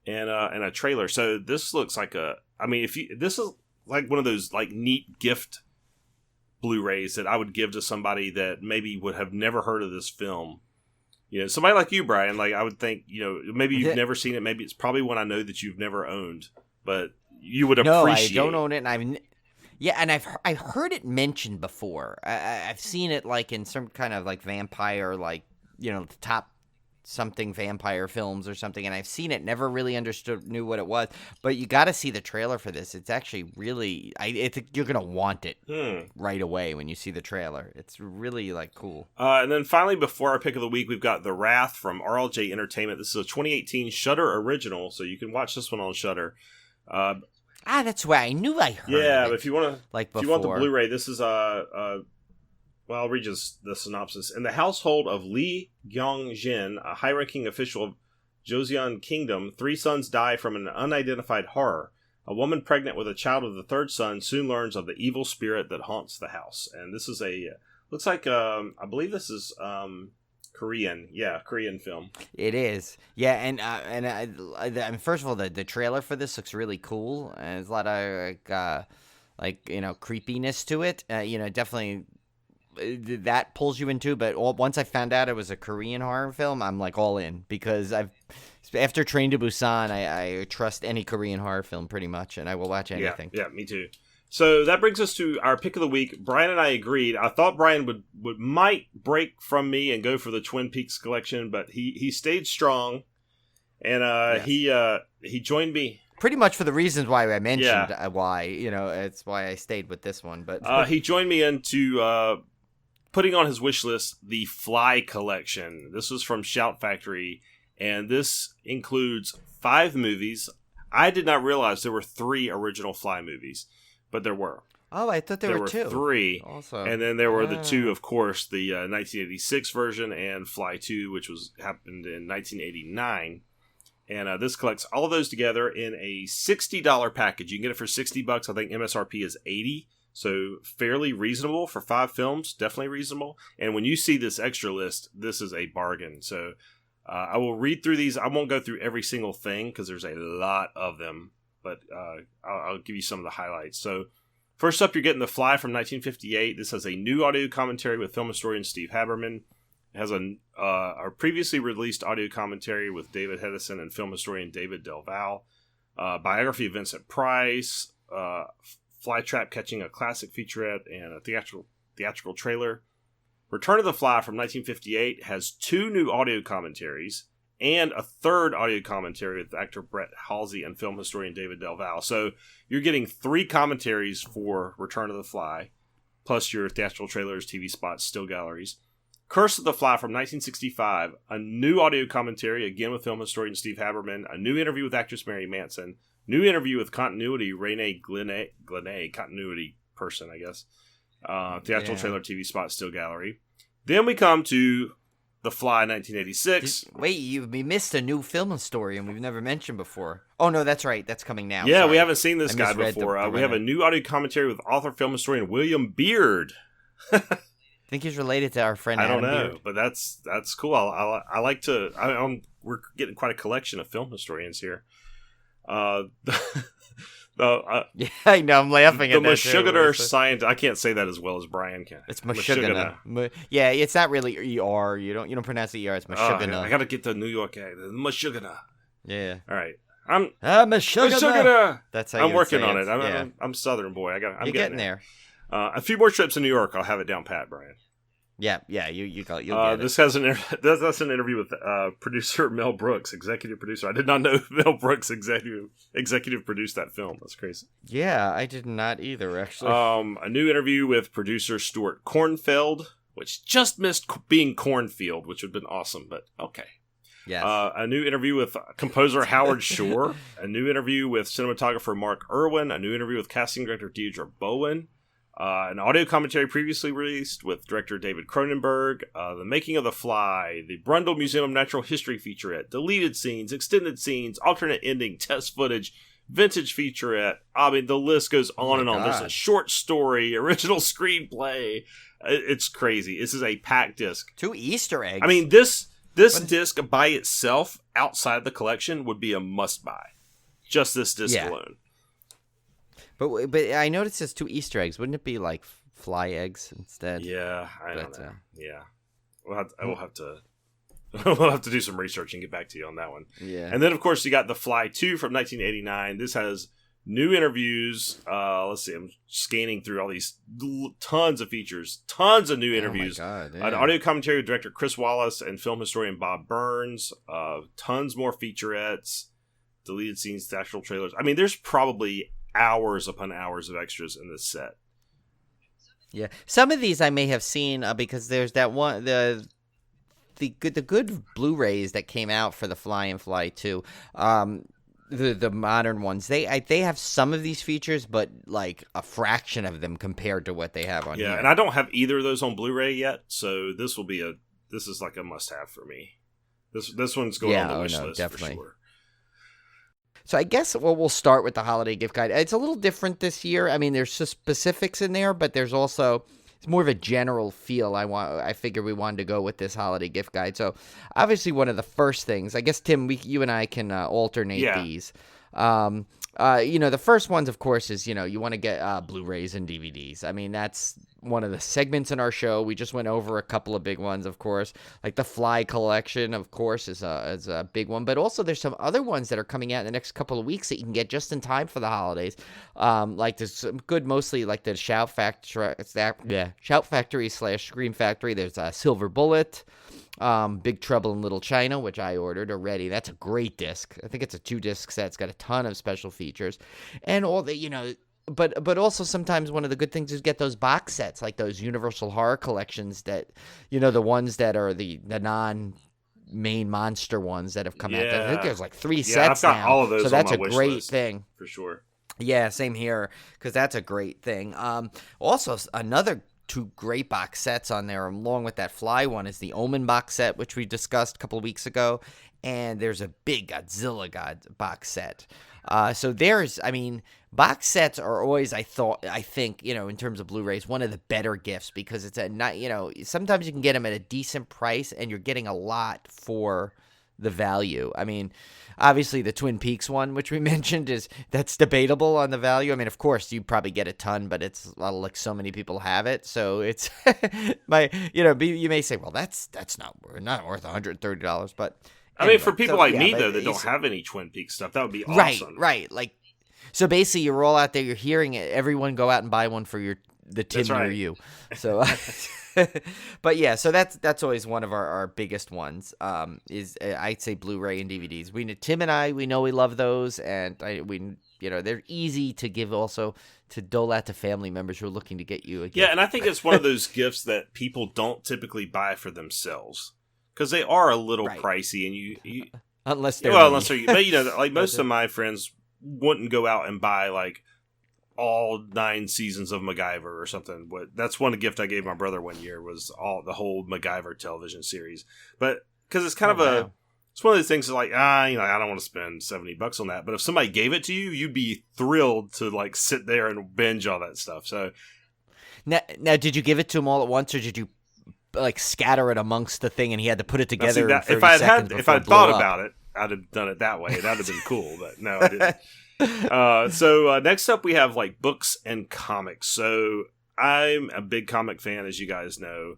and a trailer. So this looks like this is like one of those neat gift Blu-rays that I would give to somebody that maybe would have never heard of this film. Somebody like you, Brian, I would think, maybe you've never seen it. Maybe it's probably one I know that you've never owned, but you would appreciate. No, I don't own it, and I've heard it mentioned before. I've seen it in some kind of vampire, the top something vampire films or something, and I've seen it, never really knew what it was. But you got to see the trailer for this. It's actually really, you're gonna want it right away when you see the trailer. It's really like cool. And then finally, before our pick of the week, we've got The Wrath from RLJ Entertainment. This is a 2018 Shudder original, so you can watch this one on Shudder. That's why I knew I heard. Yeah, it. but if you want the Blu-ray, this is well, I'll read just the synopsis. In the household of Li Gyong-jin, a high-ranking official of Joseon Kingdom, 3 sons die from an unidentified horror. A woman pregnant with a child of the 3rd son soon learns of the evil spirit that haunts the house. And this is looks like, I believe this is Korean. Yeah, Korean film. It is. Yeah, and I mean, first of all, the trailer for this looks really cool. And there's a lot of, creepiness to it. Definitely... that pulls you into, but once I found out it was a Korean horror film, I'm like all in, because after Train to Busan, I trust any Korean horror film pretty much, and I will watch anything. Yeah, me too. So that brings us to our pick of the week. Brian and I agreed. I thought Brian might break from me and go for the Twin Peaks collection, but he stayed strong, and yes. He joined me. Pretty much for the reasons why I mentioned why, it's why I stayed with this one. But he joined me into putting on his wish list the Fly collection. This was from Shout Factory, and this includes 5 movies. I did not realize there were 3 original Fly movies, but there were. Oh, I thought there were 2. 3. Also. And then there were the 2, of course, the 1986 version and Fly 2, which happened in 1989. And this collects all of those together in a $60 package. You can get it for $60. I think MSRP is $80. So fairly reasonable for 5 films, definitely reasonable. And when you see this extra list, this is a bargain. So I will read through these. I won't go through every single thing because there's a lot of them, but I'll give you some of the highlights. So first up, you're getting The Fly from 1958. This has a new audio commentary with film historian Steve Haberman. It has a previously released audio commentary with David Hedison and film historian David Del Valle. Biography of Vincent Price. Flytrap catching a classic featurette and a theatrical trailer. Return of the Fly from 1958 has 2 new audio commentaries and a 3rd audio commentary with actor Brett Halsey and film historian David Del Valle. So you're getting 3 commentaries for Return of the Fly, plus your theatrical trailers, TV spots, still galleries. Curse of the Fly from 1965, a new audio commentary, again with film historian Steve Haberman, a new interview with actress Mary Manson, new interview with continuity Renee Glenay, continuity person, I guess. Theatrical trailer, TV spot, still gallery. Then we come to The Fly 1986. We missed a new film story and we've never mentioned before. Oh, no, that's right. That's coming now. Yeah, Sorry. we haven't seen this guy before. We have a new audio commentary with author film historian William Beard. I think he's related to our friend Adam Beard. know, but that's cool. I like to... we're getting quite a collection of film historians here. Yeah, I know. I'm laughing at that. The Meshuggah scientist. I can't say that as well as Brian can. It's Meshuggah. Yeah, it's not really ER. You don't pronounce the ER. It's Meshuggah. I gotta get the New York accent. Meshuggah. Yeah. All right. Meshuggah. That's how I'm working on it. Yeah. I'm Southern boy. I'm getting there. A few more trips to New York. I'll have it down pat, Brian. Yeah, you'll get it. This has that's an interview with producer Mel Brooks, executive producer. I did not know Mel Brooks executive produced that film. That's crazy. Yeah, I did not either, actually. A new interview with producer Stuart Kornfeld, which just missed being Cornfield, which would have been awesome, but okay. Yes. A new interview with composer Howard Shore, a new interview with cinematographer Mark Irwin, a new interview with casting director Deidre Bowen, an audio commentary previously released with director David Cronenberg, The Making of the Fly, the Brundle Museum of Natural History featurette, deleted scenes, extended scenes, alternate ending, test footage, vintage featurette. I mean, the list goes on and on. God. There's a short story, original screenplay. It's crazy. This is a packed disc. 2 Easter eggs. I mean, this disc by itself, outside the collection, would be a must-buy. Just this disc alone. But I noticed there's 2 Easter eggs. Wouldn't it be like fly eggs instead? Yeah, I don't know. Yeah, we'll have to do some research and get back to you on that one. Yeah. And then of course you got The Fly 2 from 1989. This has new interviews. Let's see, I'm scanning through all these tons of features, tons of new interviews. Oh my God, An audio commentary with director Chris Wallace and film historian Bob Burns. Tons more featurettes, deleted scenes, theatrical trailers. I mean, there's probably hours upon hours of extras in this set. Yeah, some of these I may have seen because there's that one the good Blu-rays that came out for the Fly and Fly 2. The modern ones, they have some of these features, but like a fraction of them compared to what they have on here. Yeah, and I don't have either of those on Blu-ray yet, so this is like a must-have for me. This one's going on the wish list definitely. For sure. So I guess we'll start with the holiday gift guide. It's a little different this year. I mean, there's just specifics in there, but there's also it's more of a general feel. I figured we wanted to go with this holiday gift guide. So obviously, one of the first things, I guess, Tim, you and I can alternate these. The first ones, of course, is you want to get Blu-rays and DVDs. I mean, that's one of the segments in our show. We just went over a couple of big ones, of course, like the Fly collection, of course, is a big one. But also, there's some other ones that are coming out in the next couple of weeks that you can get just in time for the holidays. Like there's some good, mostly like the Shout Factory / Scream Factory. There's Silver Bullet. Big Trouble in Little China, which I ordered already. That's a great disc. I think it's a 2-disc set. It's got a ton of special features, and all the But also sometimes one of the good things is get those box sets, like those Universal Horror collections that the ones that are the non-main monster ones that have come out. I think there's like 3 sets I've got now. all of those. So that's on my a great list, thing for sure. Yeah, same here, because that's a great thing. Also, another 2 great box sets on there, along with that Fly one, is the Omen box set, which we discussed a couple of weeks ago, and there's a big Godzilla box set. So box sets are always, I think, in terms of Blu-rays, one of the better gifts because it's sometimes you can get them at a decent price and you're getting a lot for the value. I mean, obviously the Twin Peaks one, which we mentioned, that's debatable on the value. I mean, of course, you probably get a ton, but it's like so many people have it, so it's you may say, well, that's not worth $130, but I mean, for people like me though that don't have any Twin Peaks stuff, that would be awesome. Right. Like, so basically, you're all out there, you're hearing it. Everyone go out and buy one for the Tim near you. So. But yeah, so that's always one of our biggest ones. Is I'd say Blu-ray and DVDs. Tim and I, we know we love those, and they're easy to give also to dole out to family members who are looking to get you a gift. Yeah, and I think it's one of those gifts that people don't typically buy for themselves because they are a little pricey, and you unless they're but like most of my friends wouldn't go out and buy like all 9 seasons of MacGyver or something. That's one gift I gave my brother one year, was the whole MacGyver television series. But because it's kind of it's one of those things that like, I don't want to spend $70 on that. But if somebody gave it to you, you'd be thrilled to like sit there and binge all that stuff. So now did you give it to him all at once, or did you like scatter it amongst the thing and he had to put it together? If I'd thought about it, I'd have done it that way. That'd have been cool. But no, I didn't. So next up we have like books and comics. So I'm a big comic fan, as you guys know,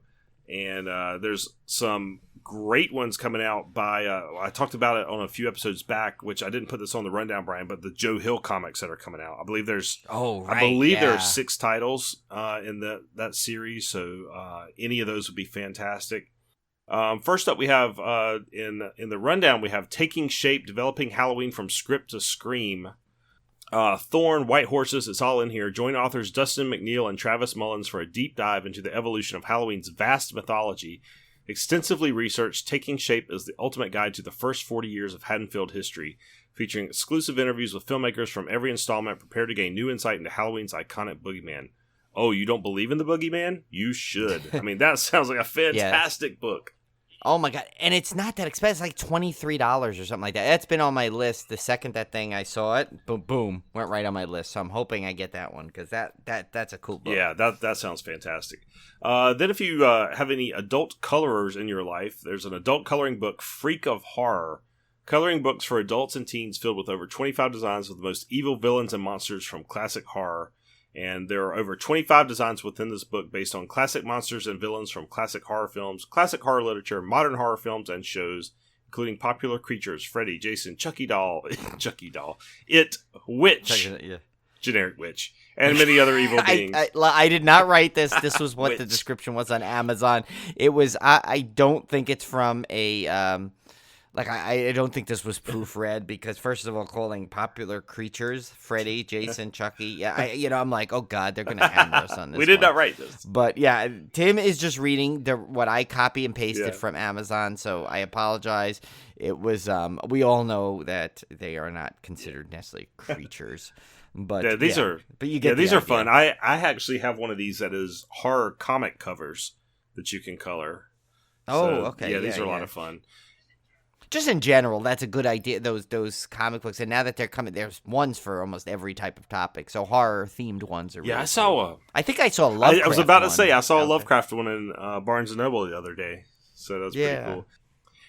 and there's some great ones coming out by I talked about it on a few episodes back, which I didn't put this on the rundown, Brian, but the Joe Hill comics that are coming out. I believe there's there are 6 titles in that series, so any of those would be fantastic. First up, we have in the rundown, we have Taking Shape, Developing Halloween from Script to Scream. Thorn, White Horses, it's all in here. Join authors Dustin McNeil and Travis Mullins for a deep dive into the evolution of Halloween's vast mythology. Extensively researched, Taking Shape is the ultimate guide to the first 40 years of Haddonfield history, featuring exclusive interviews with filmmakers from every installment. Prepare to gain new insight into Halloween's iconic boogeyman. Oh, you don't believe in the boogeyman? You should. I mean, that sounds like a fantastic book. Oh my god, and it's not that expensive. It's like $23 or something like that. That's been on my list. The second that thing I saw it, boom, went right on my list. So I'm hoping I get that one because that's a cool book. Yeah, that sounds fantastic. Then if you have any adult colorers in your life, there's an adult coloring book, Freak of Horror. Coloring books for adults and teens filled with over 25 designs of the most evil villains and monsters from classic horror. And there are over 25 designs within this book based on classic monsters and villains from classic horror films, classic horror literature, modern horror films and shows, including popular creatures Freddy, Jason, Chucky Doll, It, Witch, generic witch, and many other evil beings. I did not write this. This was what the Witch. description was on Amazon. It was. I don't think it's from a. I don't think this was proofread because first of all, calling popular creatures Freddy, Jason, Chucky. Yeah, I'm like, oh god, they're gonna hammer us on this. We did not write this, but yeah, Tim is just reading what I copy and pasted from Amazon, so I apologize. It was. We all know that they are not considered necessarily creatures. But these are. But you get these the are idea. fun. I actually have one of these that is horror comic covers that you can color. Oh, So, okay. Yeah, these are a lot of fun. Just in general, that's a good idea. Those comic books, and now that they're coming, there's ones for almost every type of topic. So horror themed ones are. Yeah, really I saw cool. a. I think I saw a Lovecraft. I was about to one say I saw a out Lovecraft one in Barnes and Noble the other day, so that's pretty Yeah. cool.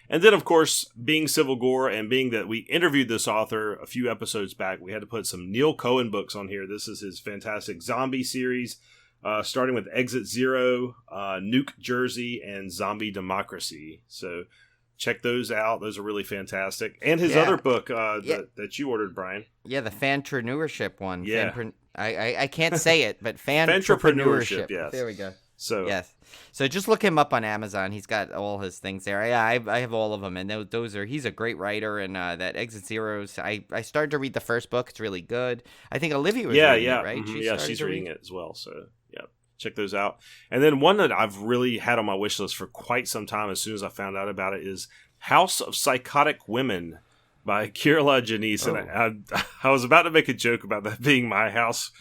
And then, of course, being Civil Gore and being that we interviewed this author a few episodes back, we had to put some Neil Cohen books on here. This is his fantastic zombie series, starting with Exit Zero, Nuke Jersey, and Zombie Democracy. So check those out. Those are really fantastic. And his other book that you ordered, Brian. Yeah, the fanpreneurship one. Yeah. I can't say it, but Fanpreneurship, fanpreneurship. yes. There we go. So Yes. So just look him up on Amazon. He's got all his things there. I have all of them, and those are. He's a great writer. And that Exit Zeros, I started to read the first book. It's really good. I think Olivia was reading it, right? Mm-hmm. She's reading it as well. So yeah, check those out. And then one that I've really had on my wish list for quite some time, as soon as I found out about it, is House of Psychotic Women by Kiera Janice. And I was about to make a joke about that being my house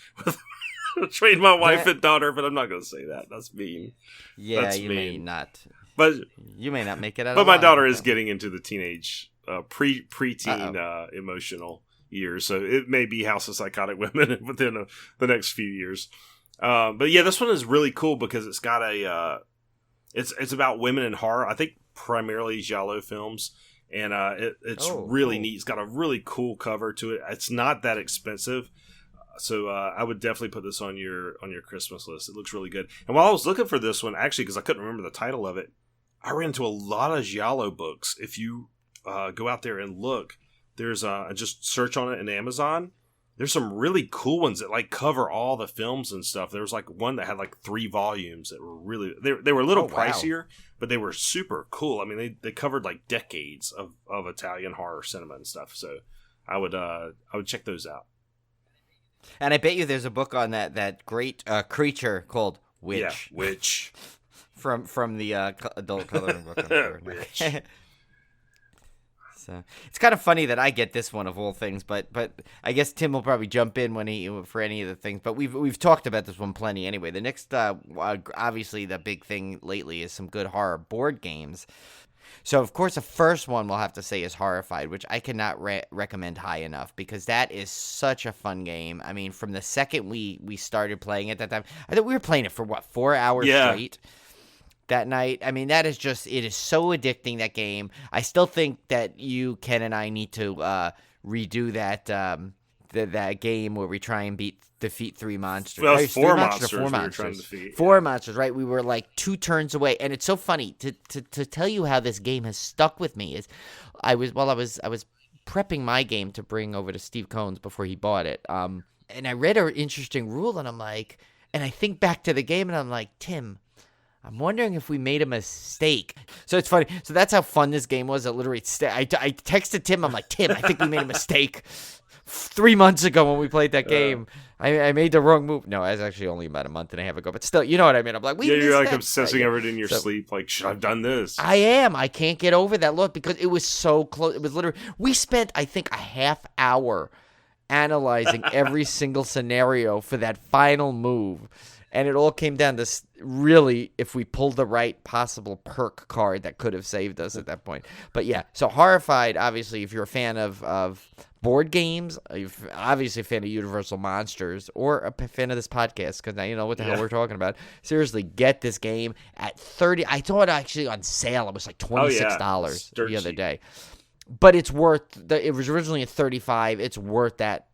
between my wife and daughter, but I'm not going to say that. That's mean. Yeah, That's you mean. may not. But You may not make it out. But my alive, daughter is so. getting into the teenage, preteen emotional years, so it may be House of Psychotic Women within the next few years. But yeah, this one is really cool because it's got it's about women in horror. I think primarily giallo films, and it's really neat. It's got a really cool cover to it. It's not that expensive. So I would definitely put this on your Christmas list. It looks really good. And while I was looking for this one, actually, because I couldn't remember the title of it, I ran into a lot of giallo books. If you go out there and look, there's just search on it in Amazon. There's some really cool ones that like cover all the films and stuff. There was like one that had like 3 volumes that were really they were a little pricier, but they were super cool. I mean, they covered like decades of Italian horror cinema and stuff. So I would check those out. And I bet you there's a book on that great creature called Witch. Yeah, Witch. from the adult coloring book. I'm sure. Witch. So it's kind of funny that I get this one of all things, but I guess Tim will probably jump in for any of the things. But we've talked about this one plenty anyway. The next, obviously, the big thing lately is some good horror board games. So, of course, the first one we'll have to say is Horrified, which I cannot recommend high enough because that is such a fun game. I mean, from the second we started playing it that time, I think we were playing it for, 4 hours straight that night. I mean, it is so addicting, that game. I still think that you, Ken, and I need to redo that game where we try and defeat 3 monsters. Well, it was 4 monsters. monsters we were trying to defeat. 4 monsters, right? We were like 2 turns away, and it's so funny to tell you how this game has stuck with me. Is I was prepping my game to bring over to Steve Cohn's before he bought it, and I read an interesting rule, and I'm like, and I think back to the game, and I'm like, Tim, I'm wondering if we made a mistake. So it's funny. So that's how fun this game was. I texted Tim. I'm like, Tim, I think we made a mistake 3 months ago when we played that game. I made the wrong move. No, it was actually only about a month and a half ago. But still, you know what I mean. I'm like, you're like obsessing over it in your sleep. Like, should I've done this? I am. I can't get over that look because it was so close. It was literally. We spent, I think, a half hour analyzing every single scenario for that final move. And it all came down to really if we pulled the right possible perk card that could have saved us at that point. But yeah, so Horrified, obviously, if you're a fan of board games, you're obviously a fan of Universal Monsters, or a fan of this podcast, because now you know what the hell we're talking about. Seriously, get this game at $30. I thought actually on sale it was like $26 the other day. But it's worth, it was originally at $35. It's worth that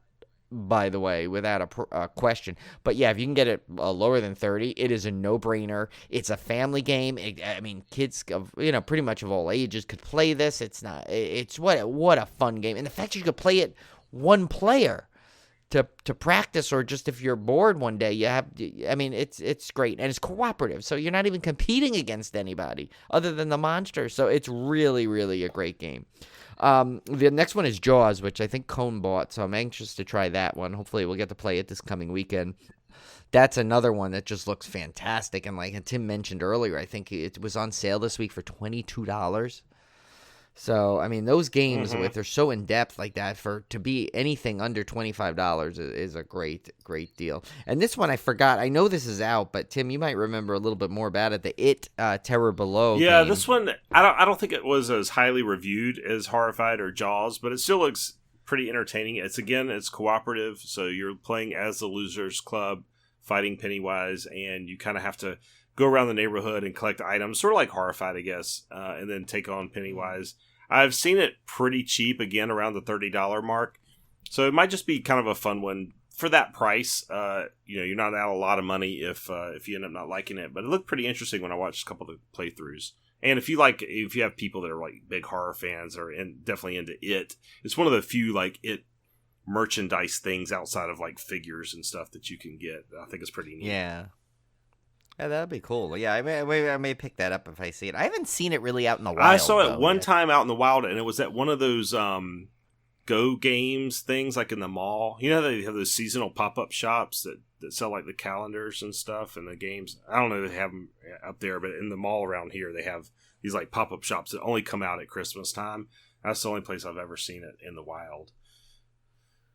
by the way, without a question. But yeah, if you can get it lower than 30, it is a no-brainer. It's a family game. I mean, kids of, pretty much of all ages could play this. It's what a fun game. And the fact that you could play it one player to practice, or just if you're bored one day, it's great. And it's cooperative, so you're not even competing against anybody other than the monsters. So it's really, really a great game. The next one is Jaws, which I think Cone bought, so I'm anxious to try that one. Hopefully we'll get to play it this coming weekend. That's another one that just looks fantastic, and like Tim mentioned earlier, I think it was on sale this week for $22. So, I mean, those games, if they're so in-depth like that, to be anything under $25 is a great, great deal. And this one I forgot. I know this is out, but Tim, you might remember a little bit more about it. The Terror Below game. This one, I don't think it was as highly reviewed as Horrified or Jaws, but it still looks pretty entertaining. It's cooperative, so you're playing as the Losers Club, fighting Pennywise, and you kind of have to go around the neighborhood and collect items, sort of like Horrified, I guess, and then take on Pennywise. I've seen it pretty cheap, again, around the $30 mark. So it might just be kind of a fun one for that price. You're not out a lot of money if you end up not liking it. But it looked pretty interesting when I watched a couple of the playthroughs. And if you have people that are like big horror fans or definitely into it, it's one of the few like it merchandise things outside of like figures and stuff that you can get. I think it's pretty neat. Yeah. Yeah, that'd be cool. Yeah, I may pick that up if I see it. I haven't seen it really out in the wild. I saw it one time out in the wild, and it was at one of those Go Games things, like in the mall. You know, they have those seasonal pop-up shops that sell like the calendars and stuff and the games. I don't know if they have them up there, but in the mall around here, they have these like pop-up shops that only come out at Christmas time. That's the only place I've ever seen it in the wild.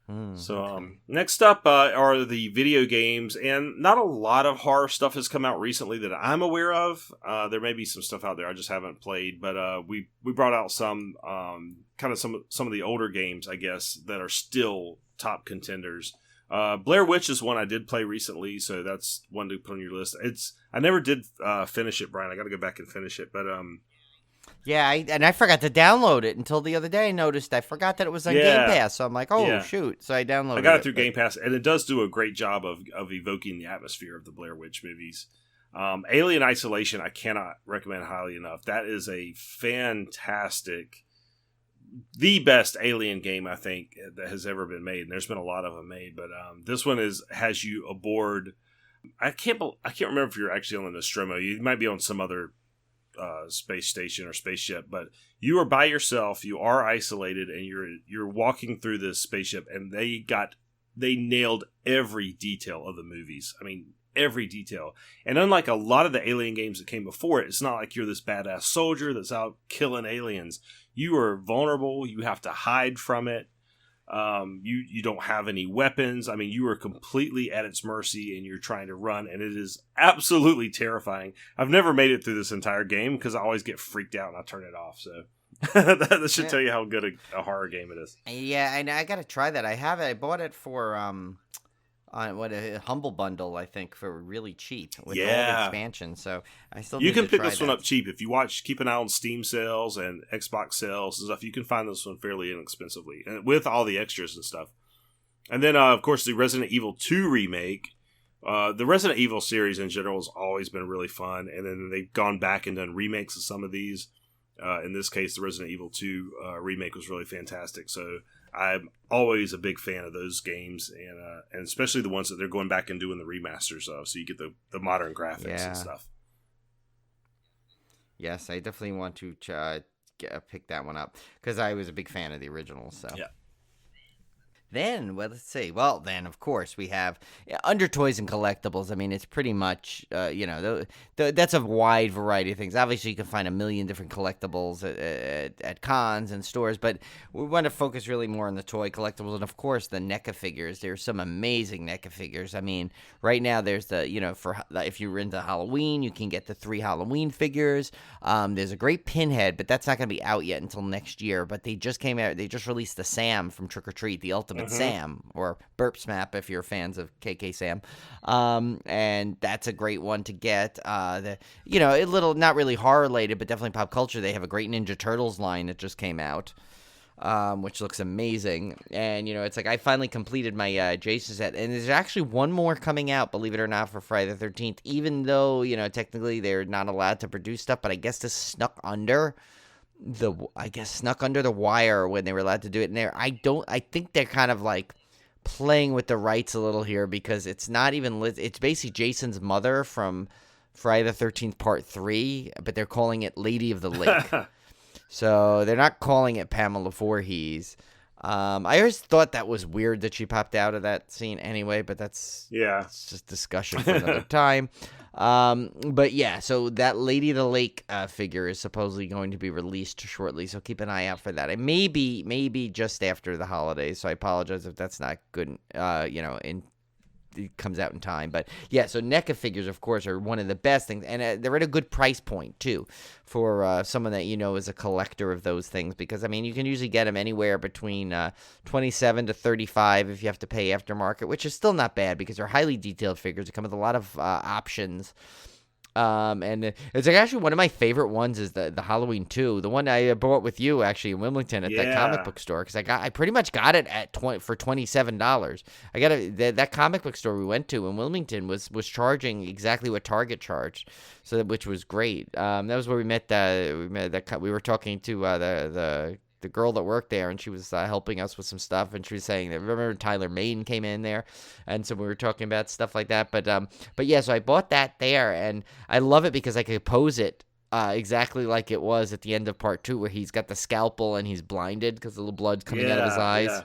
Next up are the video games, and not a lot of horror stuff has come out recently that I'm aware of. There may be some stuff out there I just haven't played, but we brought out some some of the older games, I guess, that are still top contenders. Blair Witch is one I did play recently, so that's one to put on your list. I never did finish it, Brian. I got to go back and finish it, but yeah, I forgot to download it until the other day. I noticed I forgot that it was on Game Pass, so I'm like, shoot. So I downloaded it. I got it through Game Pass, and it does do a great job of evoking the atmosphere of the Blair Witch movies. Alien Isolation, I cannot recommend highly enough. That is a fantastic, the best Alien game, I think, that has ever been made. And there's been a lot of them made, but this one has you aboard. I can't remember if you're actually on the Nostromo. You might be on some other space station or spaceship, but you are by yourself, you are isolated, and you're walking through this spaceship, and they nailed every detail of the movies. I mean, every detail. And unlike a lot of the Alien games that came before it, it's not like you're this badass soldier that's out killing aliens. You are vulnerable. You have to hide from it. You don't have any weapons. I mean, you are completely at its mercy, and you're trying to run, and it is absolutely terrifying. I've never made it through this entire game because I always get freaked out and I turn it off. So that should tell you how good a horror game it is. Yeah, and I gotta try that. I have it. I bought it for on a Humble Bundle, I think, for really cheap with all the expansions. So I still you need can to pick try this that. one up cheap if you keep an eye on Steam sales and Xbox sales and stuff. You can find this one fairly inexpensively, and with all the extras and stuff. And then, of course, the Resident Evil 2 remake. The Resident Evil series in general has always been really fun, and then they've gone back and done remakes of some of these. In this case, the Resident Evil 2 remake was really fantastic. So I'm always a big fan of those games, and especially the ones that they're going back and doing the remasters of, so you get the modern graphics and stuff. Yes, I definitely want to pick that one up because I was a big fan of the original. So yeah. Then, let's see. Well, then, of course, we have under toys and collectibles. I mean, it's pretty much, that's a wide variety of things. Obviously, you can find a million different collectibles at cons and stores, but we want to focus really more on the toy collectibles and, of course, the NECA figures. There's some amazing NECA figures. I mean, right now, there's if you're into Halloween, you can get the 3 Halloween figures. There's a great Pinhead, but that's not going to be out yet until next year. But they just released the Sam from Trick or Treat, the Ultimate Sam, or Burp Smap if you're fans of KK Sam, and that's a great one to get. A little not really horror related, but definitely pop culture. They have a great Ninja Turtles line that just came out. which looks amazing. And, it's like I finally completed my Jason set. And there's actually one more coming out, believe it or not, for Friday the 13th, even though, technically they're not allowed to produce stuff. But I guess this snuck under the wire when they were allowed to do it in there. I think they're kind of like playing with the rights a little here because it's not even it's basically Jason's mother from Friday the 13th Part 3, but they're calling it Lady of the Lake. So they're not calling it Pamela Voorhees. I always thought that was weird that she popped out of that scene anyway, but it's just discussion for another time. But yeah, so that Lady of the Lake figure is supposedly going to be released shortly, so keep an eye out for that. It may be just after the holidays, so I apologize if that's not good, it comes out in time. But yeah, so NECA figures, of course, are one of the best things, and they're at a good price point too for someone that is a collector of those things, because I mean you can usually get them anywhere between $27 to $35 if you have to pay aftermarket, which is still not bad because they're highly detailed figures. They come with a lot of options. And it's actually one of my favorite ones is the Halloween 2, the one I bought with you actually in Wilmington at that comic book store, because I pretty much got it for $27. I got that comic book store we went to in Wilmington was charging exactly what Target charged, which was great. That was where we met. We were talking to the girl that worked there, and she was helping us with some stuff, and she was saying that, remember Tyler Maiden came in there, and so we were talking about stuff like that, but yeah, so I bought that there, and I love it because I could pose it exactly like it was at the end of Part 2, where he's got the scalpel and he's blinded because the little blood's coming out of his eyes. Yeah.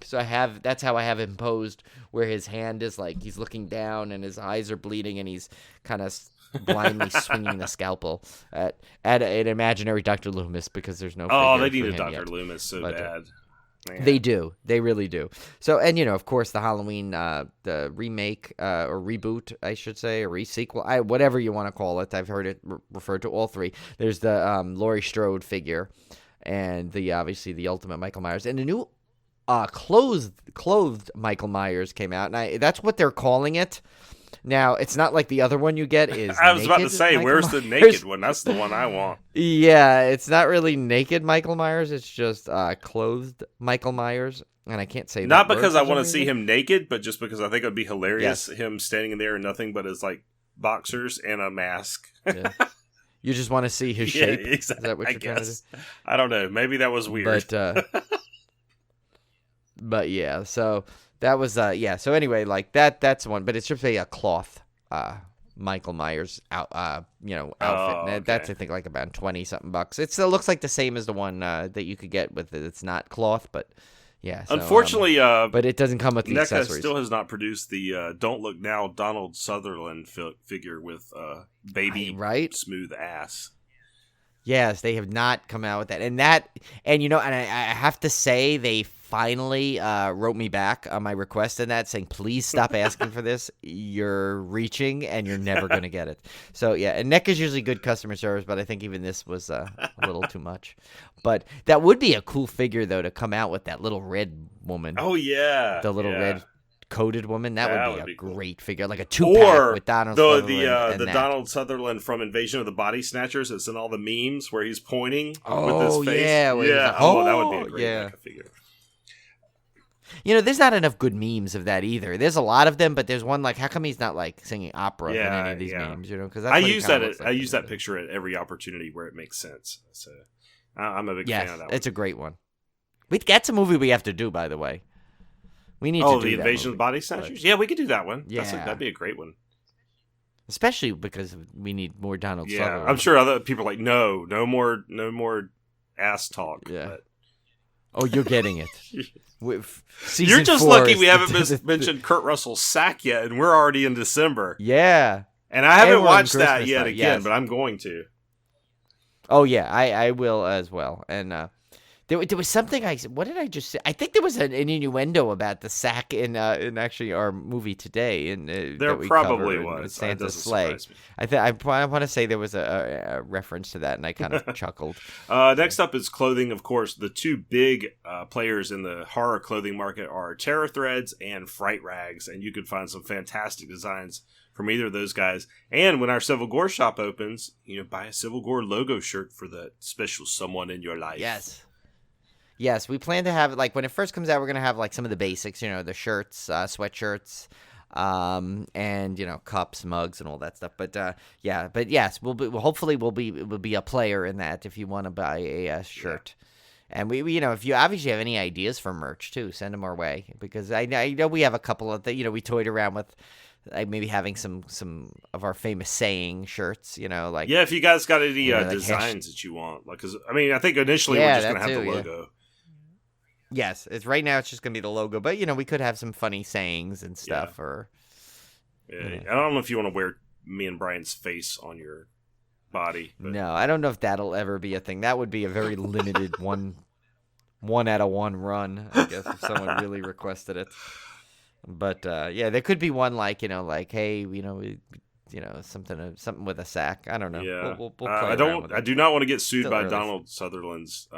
So that's how I have him posed, where his hand is like he's looking down and his eyes are bleeding, and he's kind of blindly swinging the scalpel at an imaginary Dr. Loomis, because there's no. Oh, they need a Dr. Loomis so bad. Man. They do. They really do. So, and of course, the Halloween, the remake or reboot, I should say, or resequel, whatever you want to call it. I've heard it referred to all three. There's the Laurie Strode figure, and obviously the Ultimate Michael Myers, and the new clothed Michael Myers came out, and that's what they're calling it. Now, it's not like the other one you get is I was about to say, Michael where's Myers? the naked one? That's the one I want. Yeah, it's not really naked Michael Myers. It's just clothed Michael Myers. And I can't say not that because I want to see him naked, but just because I think it would be hilarious, yes. Him standing there in nothing but his like boxers and a mask. Yeah. You just want to see his shape? Yeah, exactly. Is that what you're trying to do? I don't know. Maybe that was weird. But yeah, so that was so anyway, like that's one, but it's just a cloth Michael Myers outfit. Okay. That's I think like about $20-something. It still looks like the same as the one that you could get with it. It's not cloth, but yeah. So, unfortunately, but it doesn't come with the NECA accessories. still has not produced the Don't Look Now Donald Sutherland figure with baby smooth ass. Yes, they have not come out with that, and I have to say they finally wrote me back on my request in that, saying please stop asking for this. You're reaching, and you're never going to get it. So yeah, and NECA is usually good customer service, but I think even this was a little too much. But that would be a cool figure though to come out with that little red woman. Oh yeah, the little red coated woman. That would be a great figure, like a 2-pack or with Donald Sutherland. The Donald Sutherland from Invasion of the Body Snatchers. It's in all the memes where he's pointing with Oh his face. yeah, Like, that would be a great NECA figure. There's not enough good memes of that either. There's a lot of them, but there's one like, how come he's not like singing opera in any of these memes? Because I use that. I use that picture at every opportunity where it makes sense. So I'm a big fan of that one. It's a great one. That's a movie we have to do, by the way. We need to do the that Invasion of movie, Body Snatchers? Yeah, we could do that one. Yeah. That'd be a great one. Especially because we need more Donald Sutherland. I'm sure other people are like, no more ass talk. Yeah. But... Oh, you're getting it. You're just lucky we haven't mentioned Kurt Russell's Sack yet, and we're already in December. Yeah. And I haven't watched that Christmas yet night, again, yes. but I'm going to. Oh, yeah, I will as well. And there was something what did I just say? I think there was an innuendo about the sack in actually our movie today. There probably was. Santa's sleigh. I want to say there was a reference to that, and I kind of chuckled. Next up is clothing. Of course, the two big players in the horror clothing market are Terror Threads and Fright Rags, and you can find some fantastic designs from either of those guys. And when our Civil Gore shop opens, buy a Civil Gore logo shirt for the special someone in your life. Yes. Yes, we plan to have, like, when it first comes out, we're going to have, like, some of the basics, the shirts, sweatshirts, and, cups, mugs, and all that stuff. But, but yes, hopefully we'll be a player in that if you want to buy a shirt. Yeah. And we if you obviously have any ideas for merch too, send them our way, because I know we have a couple of we toyed around with maybe having some of our famous saying shirts, like if you guys got any designs that you want, like, because I think initially we're just gonna have the logo. Yes, right now it's just gonna be the logo, but we could have some funny sayings and stuff. Or I don't know if you want to wear me and Brian's face on your body. But. No, I don't know if that'll ever be a thing. That would be a very limited one out of one run, I guess, if someone really requested it. But there could be one like hey, something with a sack. I don't know. Yeah, we'll play around with it. I do not want to get sued by Donald Sutherland's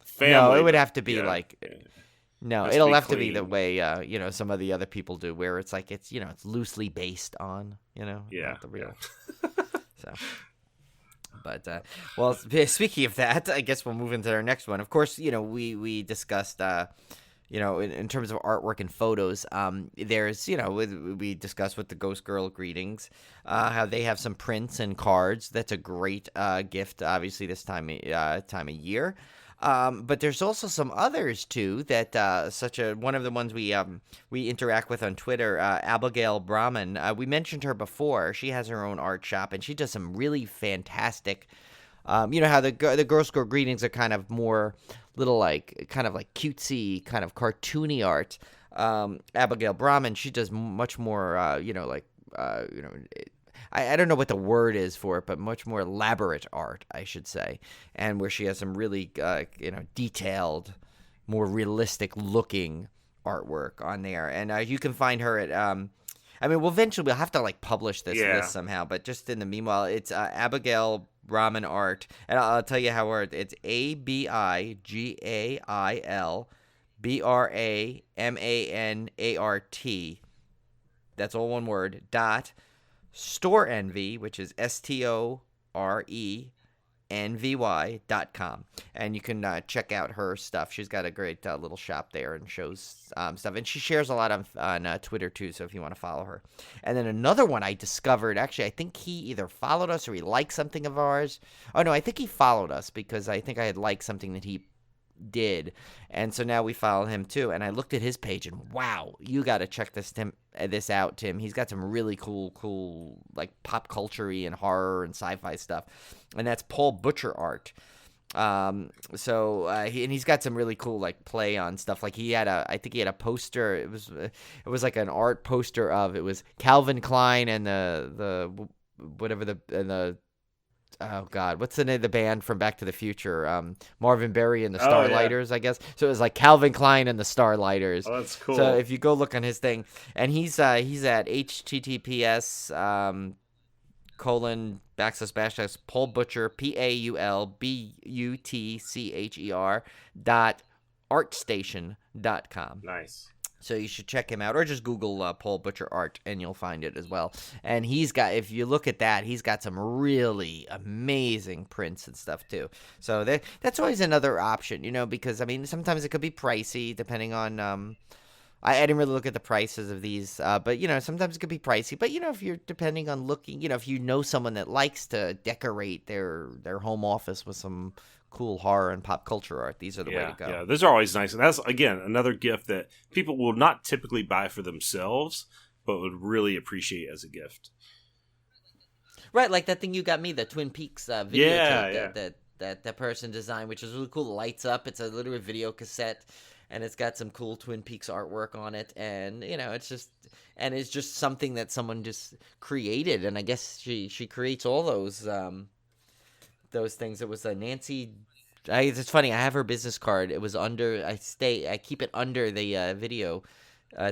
family. No, it would have to be like. Yeah. No, it'll have to be the way some of the other people do, where it's like it's loosely based on not the real. So. But well, speaking of that, I guess we'll move into our next one. Of course, we discussed in terms of artwork and photos. There's we discussed with the Ghost Girl greetings how they have some prints and cards. That's a great gift, obviously this time of year. But there's also some others too that one of the ones we interact with on Twitter, Abigail Brahman. We mentioned her before. She has her own art shop and she does some really fantastic. How the Ghost Girl greetings are kind of more little kind of cutesy, kind of cartoony art. Abigail Brahman, she does much more. I don't know what the word is for it, but much more elaborate art, I should say, and where she has some really, detailed, more realistic-looking artwork on there. And you can find her at, we'll have to publish this list somehow, but just in the meanwhile, it's Abigail Brahman Art, and I'll tell you how it's ABIGAIL BRAMANART. That's all one word. Store Envy, which is STORENVY.com, and you can check out her stuff. She's got a great little shop there and shows stuff, and she shares a lot on Twitter too, so if you want to follow her. And then another one I discovered, actually I think he either followed us or he liked something of ours. Oh no, I think he followed us because I think I had liked something that he did, and so now we follow him too. And I looked at his page, and wow, you got to check this out, Tim. He's got some really cool like pop culture-y and horror and sci-fi stuff, and that's Paul Butcher Art. He's got some really cool like play on stuff. Like I think he had a poster. It was like an art poster of it was Calvin Klein and the oh God, what's the name of the band from Back to the Future? Marvin Berry and the Starlighters, I guss. So it was like Calvin Klein and the Starlighters. Oh, that's cool. So if you go look on his thing, and he's at https Paul Butcher PaulButcher.artstation.com. Nice. So you should check him out, or just Google Paul Butcher Art, and you'll find it as well. And if you look at that, he's got some really amazing prints and stuff too. So that's always another option, because sometimes it could be pricey depending on. I didn't really look at the prices of these, but sometimes it could be pricey. But if you're depending on looking, if you know someone that likes to decorate their home office with some cool horror and pop culture art, these are the way to go. Yeah, those are always nice, and that's again another gift that people will not typically buy for themselves, but would really appreciate as a gift. Right, like that thing you got me, the Twin Peaks videotape that person designed, which is really cool. It lights up. It's a literal video cassette, and it's got some cool Twin Peaks artwork on it, and it's just something that someone just created, and I guess she creates all those things. It was a Nancy. It's funny. I have her business card. It was under. I keep it under the video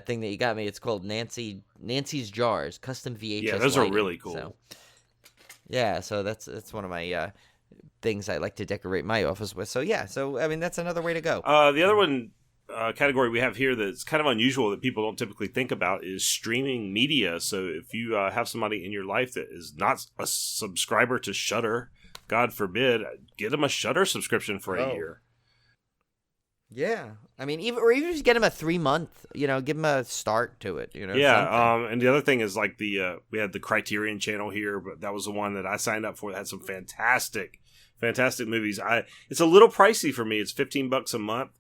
thing that you got me. It's called Nancy's Jars, custom VHS. Yeah, those lighting. Are really cool. So, yeah, so that's one of my things I like to decorate my office with. So yeah, that's another way to go. The other one category we have here that's kind of unusual that people don't typically think about is streaming media. So if you have somebody in your life that is not a subscriber to Shudder, God forbid, get them a Shudder subscription for a year. Yeah, I mean, even just get him a 3-month, give him a start to it, Yeah, something. and the other thing is like we had the Criterion channel here, but that was the one that I signed up for that had some fantastic movies. It's a little pricey for me. It's $15 a month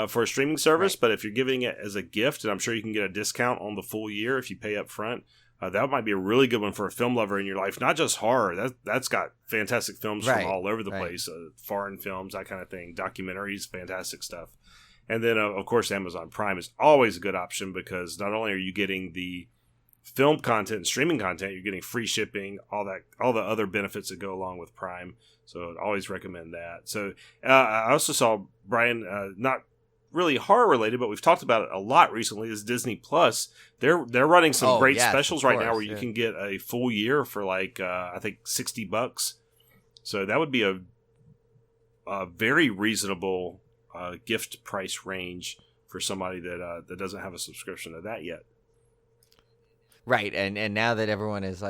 for a streaming service, Right. but if you're giving it as a gift, and I'm sure you can get a discount on the full year if you pay up front, that might be a really good one for a film lover in your life. Not just horror. That's got fantastic films Right, from all over the right. place, foreign films, that kind of thing, documentaries, fantastic stuff. And then, of course, Amazon Prime is always a good option because not only are you getting the film content and streaming content, you're getting free shipping, all the other benefits that go along with Prime. So I'd always recommend that. So I also saw, Brian, not really horror related, but we've talked about it a lot recently, is Disney Plus. They're running some great yes, specials of right now course, where you yeah. can get a full year for like I think $60. So that would be a very reasonable gift price range for somebody that doesn't have a subscription to that yet. Right, and now that everyone is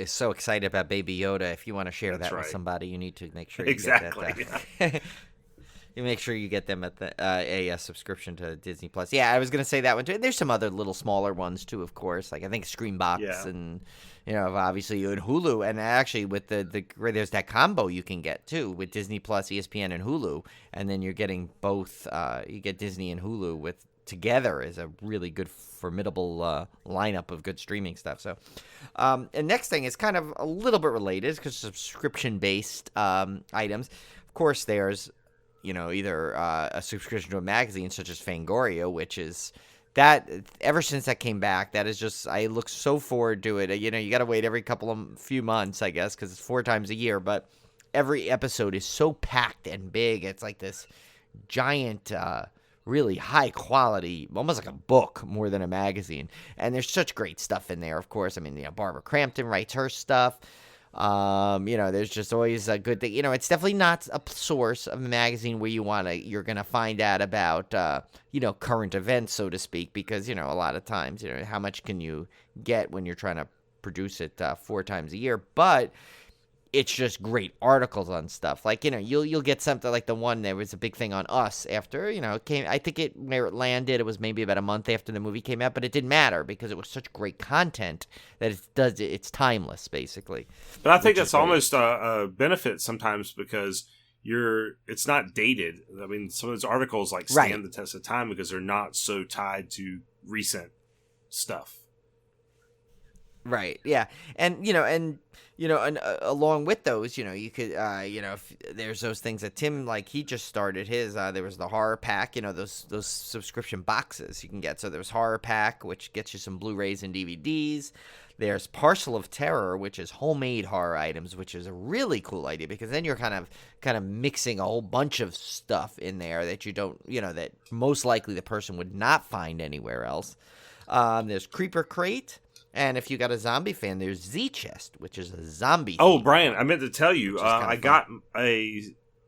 so excited about Baby Yoda, if you want to share That's that with right. somebody, you need to make sure you Exactly. get that. You make sure you get them at the a subscription to Disney Plus. Yeah, I was gonna say that one too. There's some other little smaller ones too, of course. Like I think Screenbox Yeah. and obviously and Hulu, and actually with there's that combo you can get too with Disney Plus, ESPN, and Hulu, and then you're getting both. You get Disney and Hulu with together is a really good formidable lineup of good streaming stuff. So, and next thing is kind of a little bit related because subscription based items. Of course, there's either a subscription to a magazine such as Fangoria, which is that ever since that came back, that is just, I look so forward to it. You got to wait every few months, I guess, because it's 4 times a year, but every episode is so packed and big. It's like this giant, really high quality, almost like a book more than a magazine. And there's such great stuff in there, of course. I mean, Barbara Crampton writes her stuff. There's just always a good thing. It's definitely not a source of a magazine where you're going to find out about, current events, so to speak, because, a lot of times, how much can you get when you're trying to produce it 4 times a year? But it's just great articles on stuff. Like, you'll get something like the one, there was a big thing on Us after, it came, I think where it landed, it was maybe about a month after the movie came out, but it didn't matter because it was such great content that it's timeless, basically. But I think Which that's is great. almost a benefit sometimes because it's not dated. I mean, some of those articles stand Right. the test of time because they're not so tied to recent stuff. Right. Yeah. And along with those, you could, if there's those things that Tim, like he just started his, there was the horror pack, those subscription boxes you can get. So there's horror pack, which gets you some Blu-rays and DVDs. There's Parcel of Terror, which is homemade horror items, which is a really cool idea because then you're kind of mixing a whole bunch of stuff in there that you don't, that most likely the person would not find anywhere else. There's Creeper Crate. And if you got a zombie fan, there's Z-Chest, which is a zombie. Oh, Brian, I meant to tell you, Which is kinda I got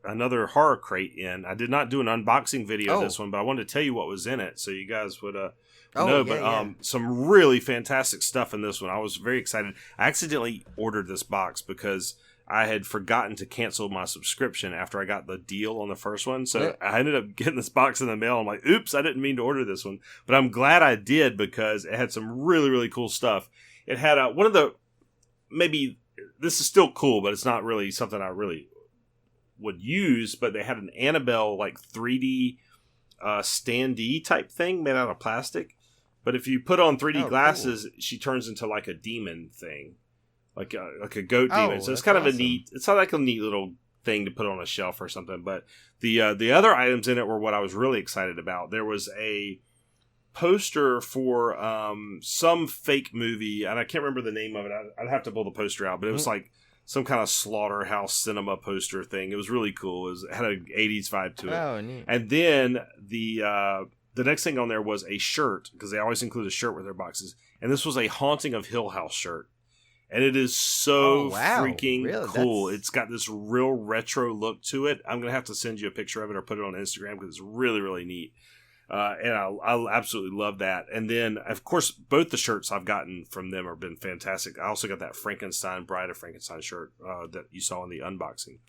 another horror crate in. I did not do an unboxing video of this one, but I wanted to tell you what was in it so you guys would know. Yeah, But yeah. some really fantastic stuff in this one. I was very excited. I accidentally ordered this box because I had forgotten to cancel my subscription after I got the deal on the first one. So Yeah. I ended up getting this box in the mail. I'm like, oops, I didn't mean to order this one. But I'm glad I did because it had some really, really cool stuff. It had one of the, maybe this is still cool, but it's not really something I really would use. But they had an Annabelle 3D standee type thing made out of plastic. But if you put on 3D glasses, she turns into like a demon thing. Like a goat demon. So it's that's kind of a awesome. neat, it's not like a neat little thing to put on a shelf or something. But the other items in it were what I was really excited about. There was a poster for some fake movie, and I can't remember the name of it. I'd have to pull the poster out, but it was like some kind of slaughterhouse cinema poster thing. It was really cool. It had an 80s vibe to it. Oh, neat. And then the next thing on there was a shirt, because they always include a shirt with their boxes. And this was a Haunting of Hill House shirt. And it is so freaking Really? cool. It's got this real retro look to it. I'm going to have to send you a picture of it or put it on Instagram because it's really, really neat. And I absolutely love that. And then, of course, both the shirts I've gotten from them have been fantastic. I also got that Bride of Frankenstein shirt that you saw in the unboxing.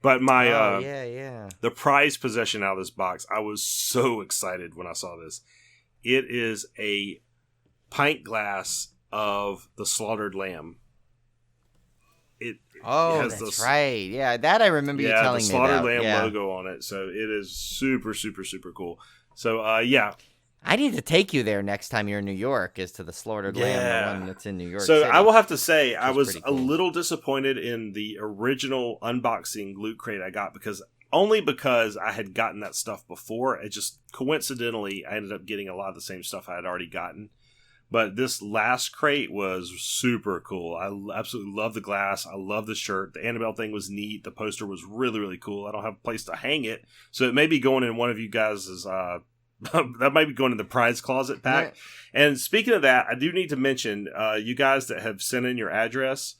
But my yeah. the prize possession out of this box, I was so excited when I saw this. It is a pint glass of the slaughtered lamb. That's right. Yeah, that I remember you telling me about. the slaughtered lamb yeah. logo on it. So it is super, super, super cool. So, yeah. I need to take you there next time you're in New York, is to the slaughtered lamb, the one that's in New York So City. I will have to say, I was cool. a little disappointed in the original unboxing loot crate I got because I had gotten that stuff before. It just coincidentally, I ended up getting a lot of the same stuff I had already gotten. But this last crate was super cool. I absolutely love the glass. I love the shirt. The Annabelle thing was neat. The poster was really, really cool. I don't have a place to hang it, so it may be going in one of you guys' that might be going in the prize closet pack. Yeah. And speaking of that, I do need to mention you guys that have sent in your address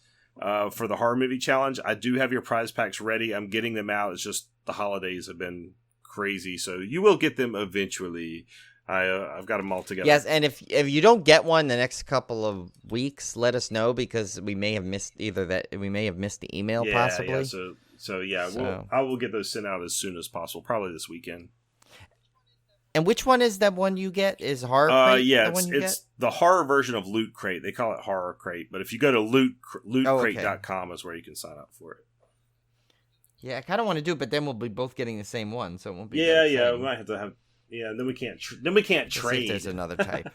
for the horror movie challenge. I do have your prize packs ready. I'm getting them out. It's just the holidays have been crazy, so you will get them eventually. I've got them all together. Yes, and if you don't get one the next couple of weeks, let us know because we may have missed the email possibly. Yeah. I will get those sent out as soon as possible, probably this weekend. And which one is that one you get? Is Horror Crate it's the horror version of Loot Crate. They call it Horror Crate, but if you go to lootcrate.com is where you can sign up for it. Yeah, I kind of want to do it, but then we'll be both getting the same one, so it won't be. We might have to have. Yeah, then we can't. Then we can't trade. If there's another type.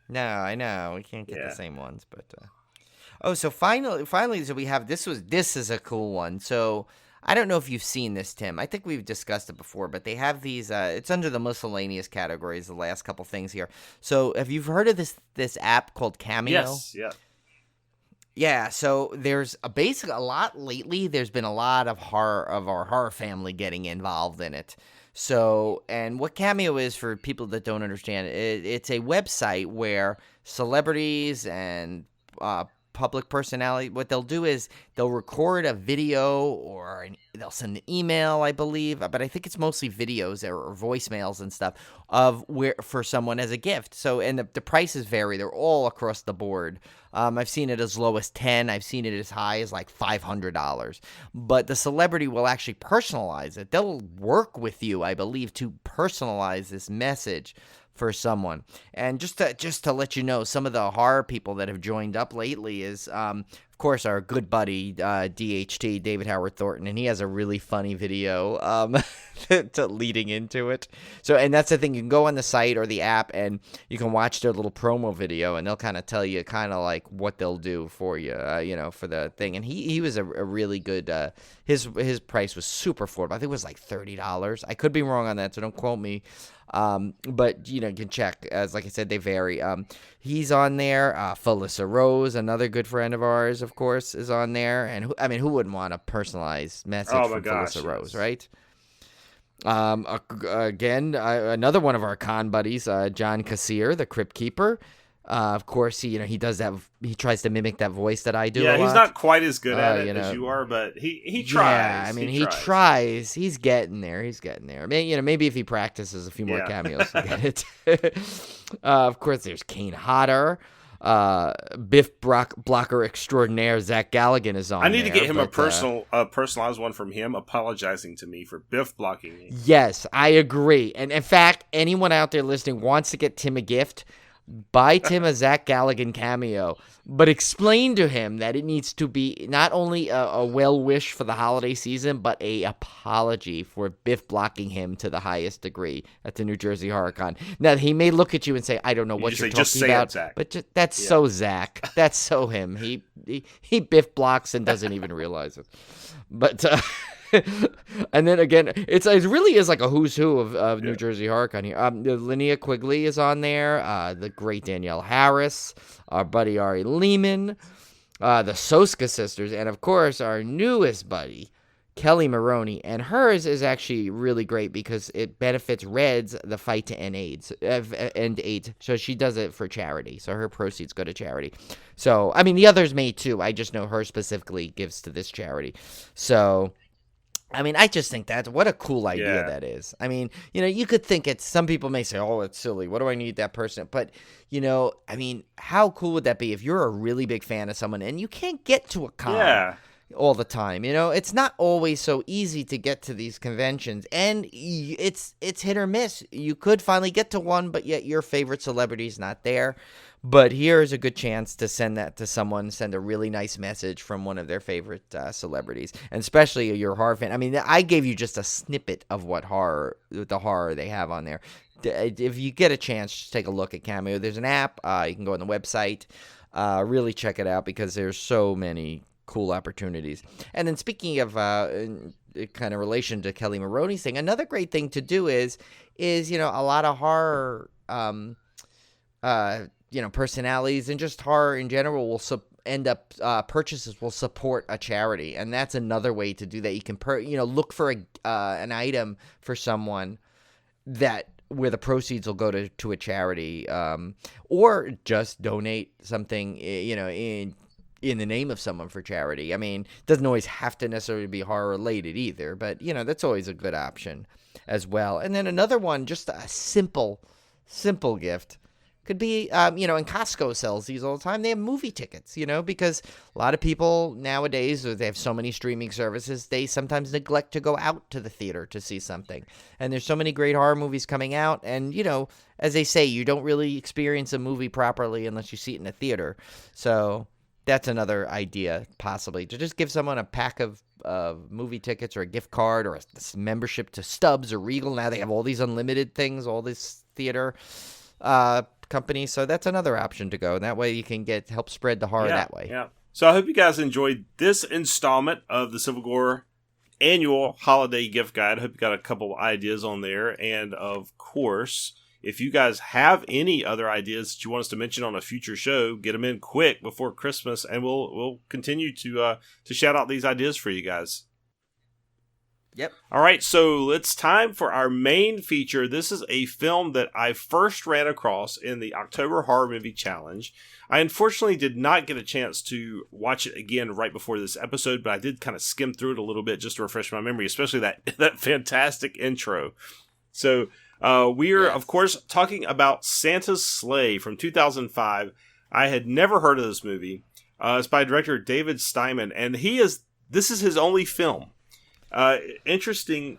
No, I know we can't get the same ones, but. So finally, so we have this is a cool one. So. I don't know if you've seen this, Tim. I think we've discussed it before, but they have these. It's under the miscellaneous categories. The last couple things here. So, have you heard of this app called Cameo? Yes. Yeah. Yeah. So there's a lot lately. There's been a lot of our horror family getting involved in it. So, and what Cameo is for people that don't understand it's a website where celebrities and public personality, what they'll do is they'll record a video or they'll send an email, I believe, but I think it's mostly videos or voicemails and stuff for someone as a gift. So, and the prices vary. They're all across the board. I've seen it as low as $10. I've seen it as high as like $500. But the celebrity will actually personalize it. They'll work with you, I believe, to personalize this message for someone. And just to let you know, some of the horror people that have joined up lately is, of course, our good buddy DHT, David Howard Thornton, and he has a really funny video leading into it. So, and that's the thing, you can go on the site or the app and you can watch their little promo video, and they'll kind of tell you kind of like what they'll do for you, for the thing. And he was a really good. His price was super affordable. I think it was like $30. I could be wrong on that, so don't quote me. But you can check, as like I said, they vary. He's on there. Felissa Rose, another good friend of ours, of course, is on there. And who wouldn't want a personalized message from Felissa Rose, right? Again, another one of our con buddies, John Kassir, the Crypt Keeper. Of course, he does that. He tries to mimic that voice that I do. Yeah, he's not quite as good at it as you are, but he tries. Yeah, he tries. He's getting there. Maybe if he practices a few more cameos, he'll get it. Of course, there's Kane Hodder, Biff Blocker extraordinaire. Zach Galligan is on. I need to get him a personalized one from him, apologizing to me for Biff blocking me. Yes, I agree. And in fact, anyone out there listening wants to get Tim a gift. Buy Tim a Zach Galligan cameo, but explain to him that it needs to be not only a well wish for the holiday season, but a apology for Biff blocking him to the highest degree at the New Jersey Horror Con. Now, he may look at you and say, I don't know what you're talking about, but that's so Zach. That's so him. He Biff blocks and doesn't even realize it. But... and then again, it really is like a who's who of New Jersey Horror Con here. Linnea Quigley is on there. The great Danielle Harris, our buddy Ari Lehman, the Soska sisters, and of course our newest buddy Kelly Maroney. And hers is actually really great because it benefits Reds, the fight to end AIDS. So she does it for charity. So her proceeds go to charity. So the others may too. I just know her specifically gives to this charity. So. I just think what a cool idea that is. You could think some people may say, oh, it's silly. What do I need that person? But, how cool would that be if you're a really big fan of someone and you can't get to a con? Yeah. all the time. It's not always so easy to get to these conventions, and it's hit or miss. You could finally get to one, but yet your favorite celebrity's not there. But here's a good chance to send that to someone, send a really nice message from one of their favorite celebrities, and especially your horror fan. I mean, I gave you just a snippet of the horror they have on there. If you get a chance, just take a look at Cameo. There's an app. You can go on the website. Really check it out because there's so many cool opportunities. And then speaking of kind of relation to Kelly Maroney's thing, another great thing to do is a lot of horror personalities and just horror in general will purchases will support a charity, and that's another way to do that. You can look for an item for someone where the proceeds will go to a charity, or just donate something in the name of someone for charity. I mean, it doesn't always have to necessarily be horror related either, but that's always a good option as well. And then another one, just a simple gift. Could be, and Costco sells these all the time. They have movie tickets, because a lot of people nowadays, they have so many streaming services, they sometimes neglect to go out to the theater to see something. And there's so many great horror movies coming out. And, as they say, you don't really experience a movie properly unless you see it in a theater. So that's another idea, possibly, to just give someone a pack of movie tickets or a gift card or a membership to Stubbs or Regal. Now they have all these unlimited things, all this theater company, so that's another option to go, and that way you can help spread the horror that way. Yeah. So I hope you guys enjoyed this installment of the Civil Gore annual holiday gift guide. I hope you got a couple ideas on there, and of course, if you guys have any other ideas that you want us to mention on a future show, get them in quick before Christmas, and we'll continue to shout out these ideas for you guys. Yep. All right, so it's time for our main feature. This is a film that I first ran across in the October Horror Movie Challenge. I unfortunately did not get a chance to watch it again right before this episode, but I did kind of skim through it a little bit just to refresh my memory, especially that fantastic intro. So we are, of course, talking about Santa's Sleigh from 2005. I had never heard of this movie. It's by director David Steinman, and this is his only film. Interesting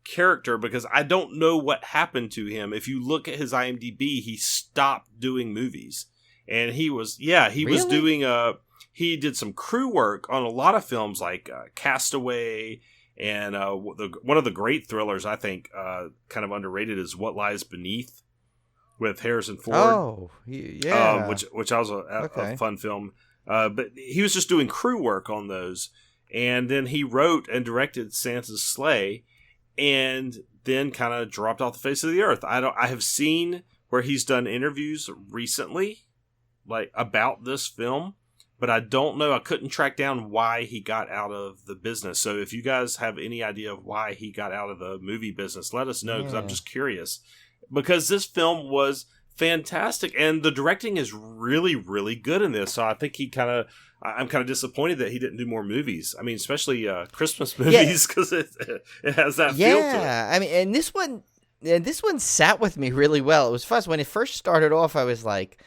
character, because I don't know what happened to him. If you look at his IMDb, he stopped doing movies, and he was doing he did some crew work on a lot of films like Castaway, and one of the great thrillers I think kind of underrated is What Lies Beneath with Harrison Ford. Oh, yeah, which was a fun film. But he was just doing crew work on those. And then he wrote and directed Santa's Sleigh, and then kind of dropped off the face of the earth. I have seen where he's done interviews recently, like about this film, but I don't know. I couldn't track down why he got out of the business. So if you guys have any idea of why he got out of the movie business, let us know, because I'm just curious. Because this film was fantastic, and the directing is really, really good in this. So I think I'm kind of disappointed that he didn't do more movies. I mean, especially Christmas movies, because it has that feel to it. Yeah, I mean, and this one sat with me really well. It was fun. When it first started off, I was like,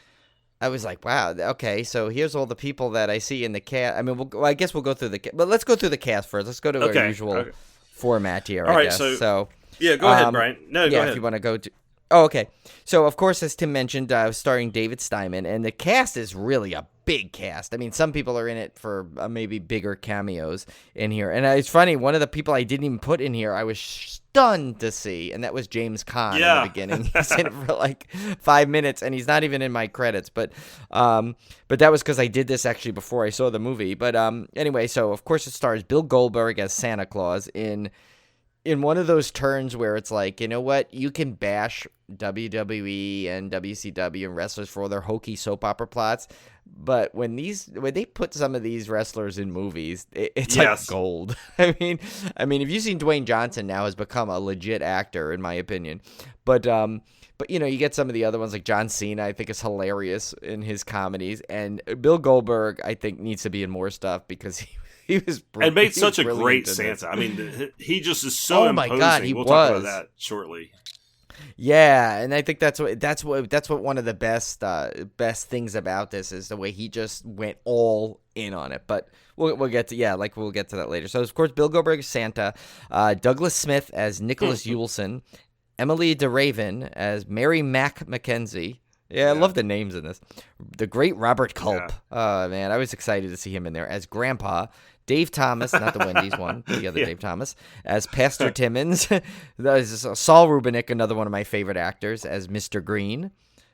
wow, okay, so here's all the people that I see in the cast. I mean, I guess we'll go through but let's go through the cast first. Let's go to our usual format here. All right, guess. So yeah, go ahead, Brian. No, go ahead. If you want to go to. Oh, okay. So, of course, as Tim mentioned, starring David Steinman, and the cast is really a big cast. I mean, some people are in it for maybe bigger cameos in here. And it's funny, one of the people I didn't even put in here, I was stunned to see, and that was James Caan in the beginning. He's in it for like 5 minutes, and he's not even in my credits. But that was because I did this actually before I saw the movie. But anyway, so, of course, it stars Bill Goldberg as Santa Claus in one of those turns where it's like, you know what, you can bash WWE and WCW and wrestlers for all their hokey soap opera plots, but when they put some of these wrestlers in movies, it's like gold. I mean, if you've seen Dwayne Johnson now has become a legit actor in my opinion, but you get some of the other ones like John Cena. I think is hilarious in his comedies, and Bill Goldberg I think needs to be in more stuff because he was and made such a great Santa. I mean, he just is so imposing. My God, he we'll was. talk about that shortly. Yeah, and I think that's what one of the best things about this is the way he just went all in on it. But we'll get to that later. So of course Bill Goldberg as Santa, Douglas Smith as Nicholas Yulson, Emily DeRaven as Mary Mack Mackenzie. Yeah, I love the names in this. The great Robert Culp. Oh man, I was excited to see him in there as Grandpa. Dave Thomas, not the Wendy's one, the other Dave Thomas, as Pastor Timmons. Saul Rubinek, another one of my favorite actors, as Mr. Green.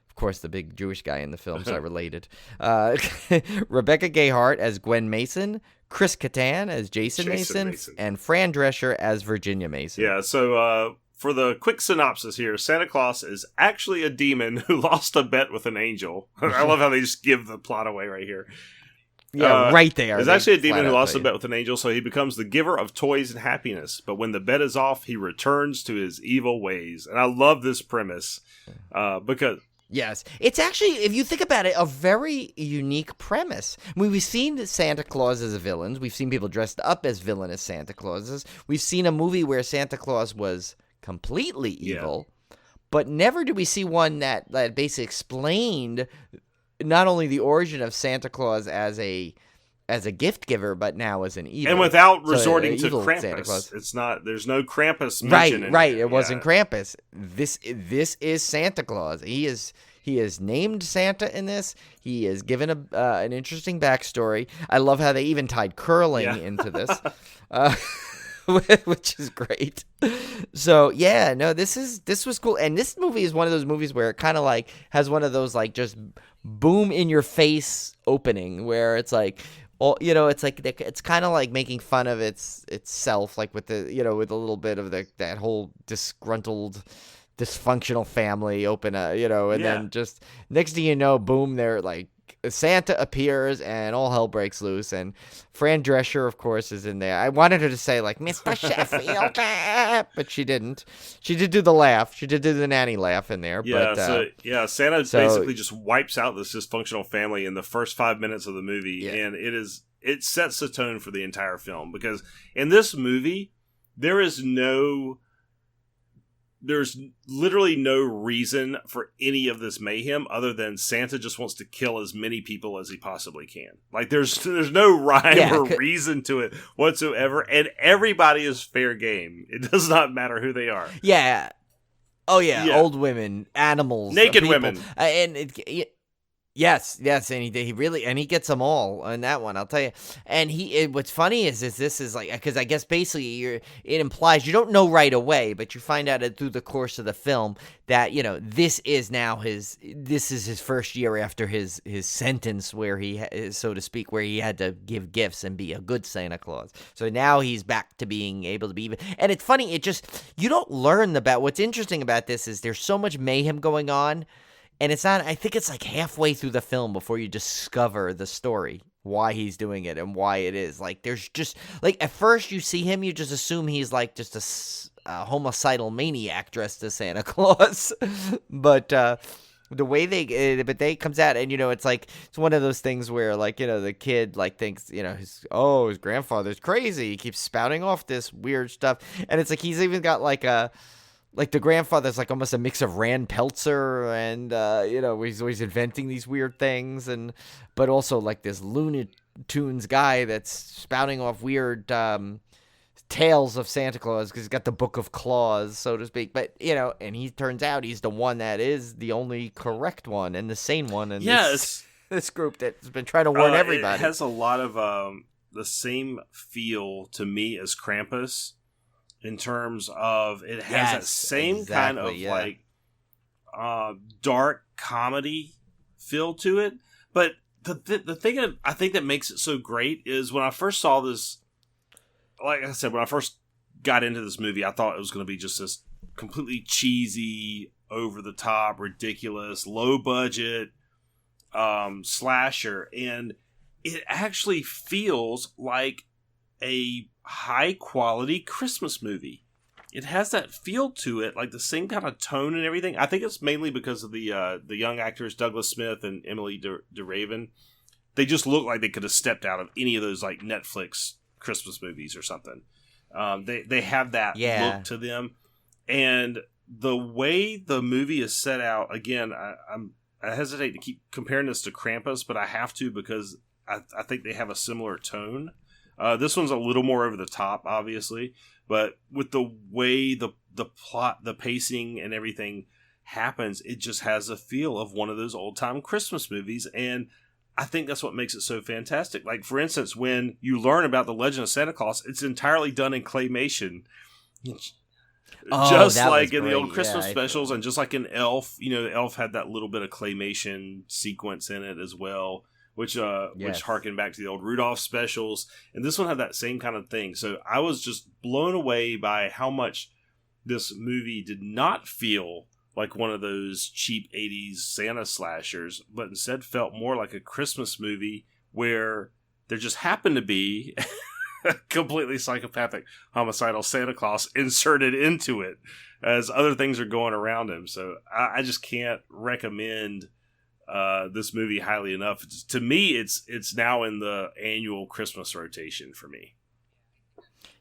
Of course, the big Jewish guy in the film, so I related. Rebecca Gayheart as Gwen Mason. Chris Kattan as Jason Mason. And Fran Drescher as Virginia Mason. Yeah, so for the quick synopsis here, Santa Claus is actually a demon who lost a bet with an angel. I love how they just give the plot away right here. Yeah, right there. There's actually a demon who lost a bet with an angel, so he becomes the giver of toys and happiness. But when the bet is off, he returns to his evil ways. And I love this premise because... Yes. It's actually, if you think about it, a very unique premise. I mean, we've seen Santa Claus as villains. We've seen people dressed up as villainous Santa Clauses. We've seen a movie where Santa Claus was completely evil. Yeah. But never did we see one that basically explained... not only the origin of Santa Claus as a gift giver, but now as an evil, and without resorting to Krampus. It's not. There's no Krampus mention. Right. It wasn't Krampus. This is Santa Claus. He is named Santa in this. He is given an interesting backstory. I love how they even tied curling into this. Which is great. So this was cool, and this movie is one of those movies where it kind of like has one of those like just boom in your face opening where it's like, it's like it's kind of like making fun of itself, like with the with a little bit of that whole disgruntled, dysfunctional family then just next thing you know, boom, they're like. Santa appears and all hell breaks loose, and Fran Drescher, of course, is in there. I wanted her to say like Mr. Sheffield, but she didn't. She did do the laugh. She did do the nanny laugh in there. Yeah, but, Santa basically just wipes out this dysfunctional family in the first 5 minutes of the movie, and it sets the tone for the entire film because in this movie there's literally no reason for any of this mayhem other than Santa just wants to kill as many people as he possibly can. Like there's no rhyme or reason to it whatsoever, and everybody is fair game. It does not matter who they are. Yeah. Oh yeah. Old women, animals, naked women, Yes, and he really gets them all in that one. I'll tell you. And what's funny is this is like because I guess basically it implies you don't know right away, but you find out through the course of the film that this is his first year after his sentence where he so to speak where he had to give gifts and be a good Santa Claus. So now he's back to being able to be even. And it's funny, you don't learn about what's interesting about this is there's so much mayhem going on. And it's not, I think it's like halfway through the film before you discover the story, why he's doing it and why it is. Like, there's just, like, at first you see him, you just assume he's like just a homicidal maniac dressed as Santa Claus. But the way they comes out and, it's like, it's one of those things where, like, the kid, like, thinks, his grandfather's crazy. He keeps spouting off this weird stuff. And it's like, he's even got like the grandfather's like almost a mix of Rand Peltzer and, he's always inventing these weird things. But also like this Looney Tunes guy that's spouting off weird tales of Santa Claus because he's got the Book of Claus, so to speak. But, and he turns out he's the one that is the only correct one and the sane one. And this group that's been trying to warn everybody. It has a lot of the same feel to me as Krampus. In terms of it has that same kind of like dark comedy feel to it, but the thing I think that makes it so great is when I first saw this, like I said, when I first got into this movie, I thought it was going to be just this completely cheesy, over the top, ridiculous, low budget slasher, and it actually feels like a high quality Christmas movie. It has that feel to it, like the same kind of tone and everything. I think it's mainly because of the young actors Douglas Smith and Emily DeRaven. They just look like they could have stepped out of any of those like Netflix Christmas movies or something. They have that look to them, and the way the movie is set out, again, I hesitate to keep comparing this to Krampus, but I have to because I think they have a similar tone. This one's a little more over the top, obviously, but with the way the plot, the pacing, and everything happens, it just has a feel of one of those old-time Christmas movies, and I think that's what makes it so fantastic. Like, for instance, when you learn about the Legend of Santa Claus, it's entirely done in claymation. Just like in the old Christmas specials, and just like in Elf, Elf had that little bit of claymation sequence in it as well, which harkened back to the old Rudolph specials. And this one had that same kind of thing. So I was just blown away by how much this movie did not feel like one of those cheap 80s Santa slashers, but instead felt more like a Christmas movie where there just happened to be completely psychopathic, homicidal Santa Claus inserted into it as other things are going around him. So I just can't recommend this movie highly enough. To me, it's now in the annual Christmas rotation for me.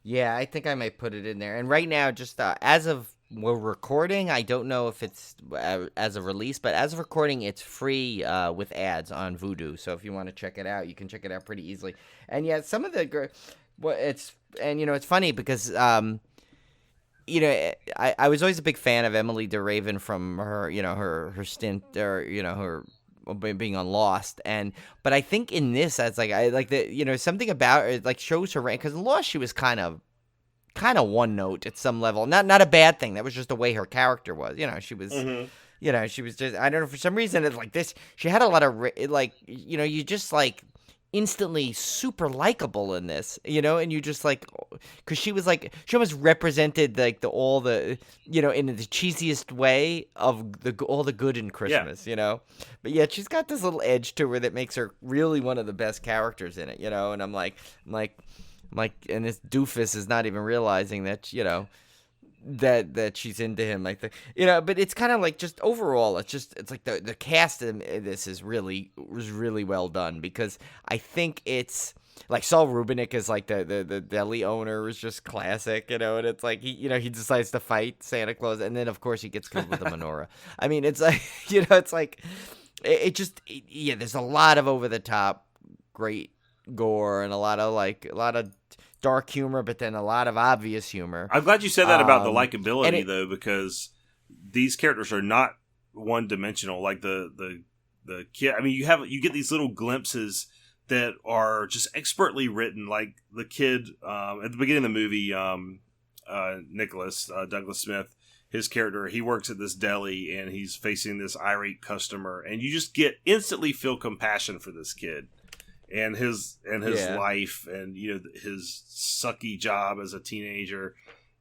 Yeah, I think I might put it in there. And right now, just as of we're recording, I don't know if it's as a release, but as of recording, it's free with ads on Vudu. So if you want to check it out, you can check it out pretty easily. And yeah, some of the it's funny because I was always a big fan of Emily DeRaven from her her stint or her being on Lost, but I think in this as I like the something about it like shows her rank, because in Lost she was kind of one note at some level, not a bad thing. That was just the way her character was. She was. Mm-hmm. She was just, I don't know, for some reason it's like this. She had a lot of you just like instantly super likable in this, and you just like, because she was like, she almost represented like in the cheesiest way of all the good in Christmas, but yet she's got this little edge to her that makes her really one of the best characters in it, and I'm like, and this doofus is not even realizing that, that she's into him, like but it's kind of like, just overall, it's like the cast in this was really well done, because I think it's like Saul Rubinek is like the deli owner is just classic, and it's like he decides to fight Santa Claus, and then of course he gets killed with the menorah. I mean, it's like it's like there's a lot of over the top great gore and a lot of dark humor, but then a lot of obvious humor. I'm glad you said that about the likability, though, because these characters are not one dimensional. Like the kid, I mean, you get these little glimpses that are just expertly written. Like the kid at the beginning of the movie, Nicholas Douglas Smith, his character, he works at this deli and he's facing this irate customer, and you just instantly feel compassion for this kid. And his life, and his sucky job as a teenager,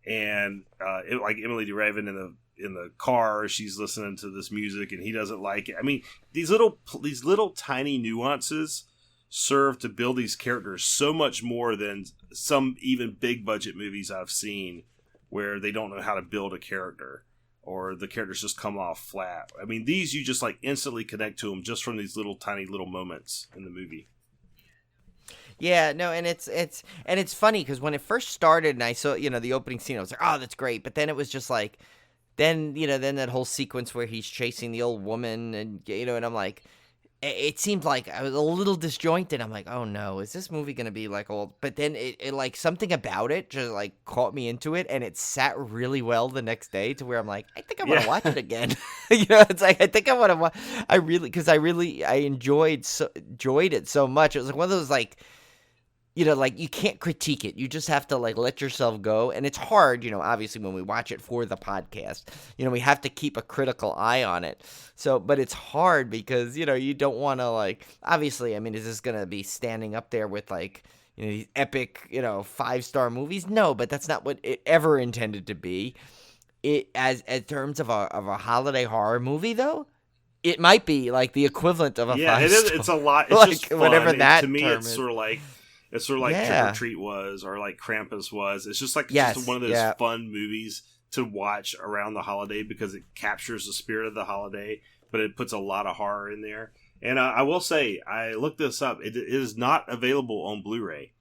and like Emily DeRaven in the car, she's listening to this music and he doesn't like it. I mean, these little tiny nuances serve to build these characters so much more than some even big budget movies I've seen, where they don't know how to build a character, or the characters just come off flat. I mean, these you just like instantly connect to them just from these tiny little moments in the movie. Yeah, no, and it's funny because when it first started and I saw, the opening scene, I was like, oh, that's great. But then it was just like, then that whole sequence where he's chasing the old woman, and and I'm like, it seemed like I was a little disjointed. I'm like, oh no, is this movie going to be like old? But then it like something about it just like caught me into it, and it sat really well the next day to where I'm like, I think I want to watch it again. It's like, I think I want to watch. I enjoyed it so much. It was like one of those like, like you can't critique it. You just have to like let yourself go. And it's hard, obviously when we watch it for the podcast, we have to keep a critical eye on it. So, but it's hard because, you don't want to like, obviously, I mean, is this going to be standing up there with like, these epic, 5-star movies? No, but that's not what it ever intended to be. It as in terms of a holiday horror movie though, it might be like the equivalent of a 5-star. It is. It's a lot. It's like, just fun. Whatever that to me, term it's is. sort of like Trick or Treat was, or like Krampus was. It's just like just one of those fun movies to watch around the holiday because it captures the spirit of the holiday, but it puts a lot of horror in there. And I will say, I looked this up. It is not available on Blu-ray.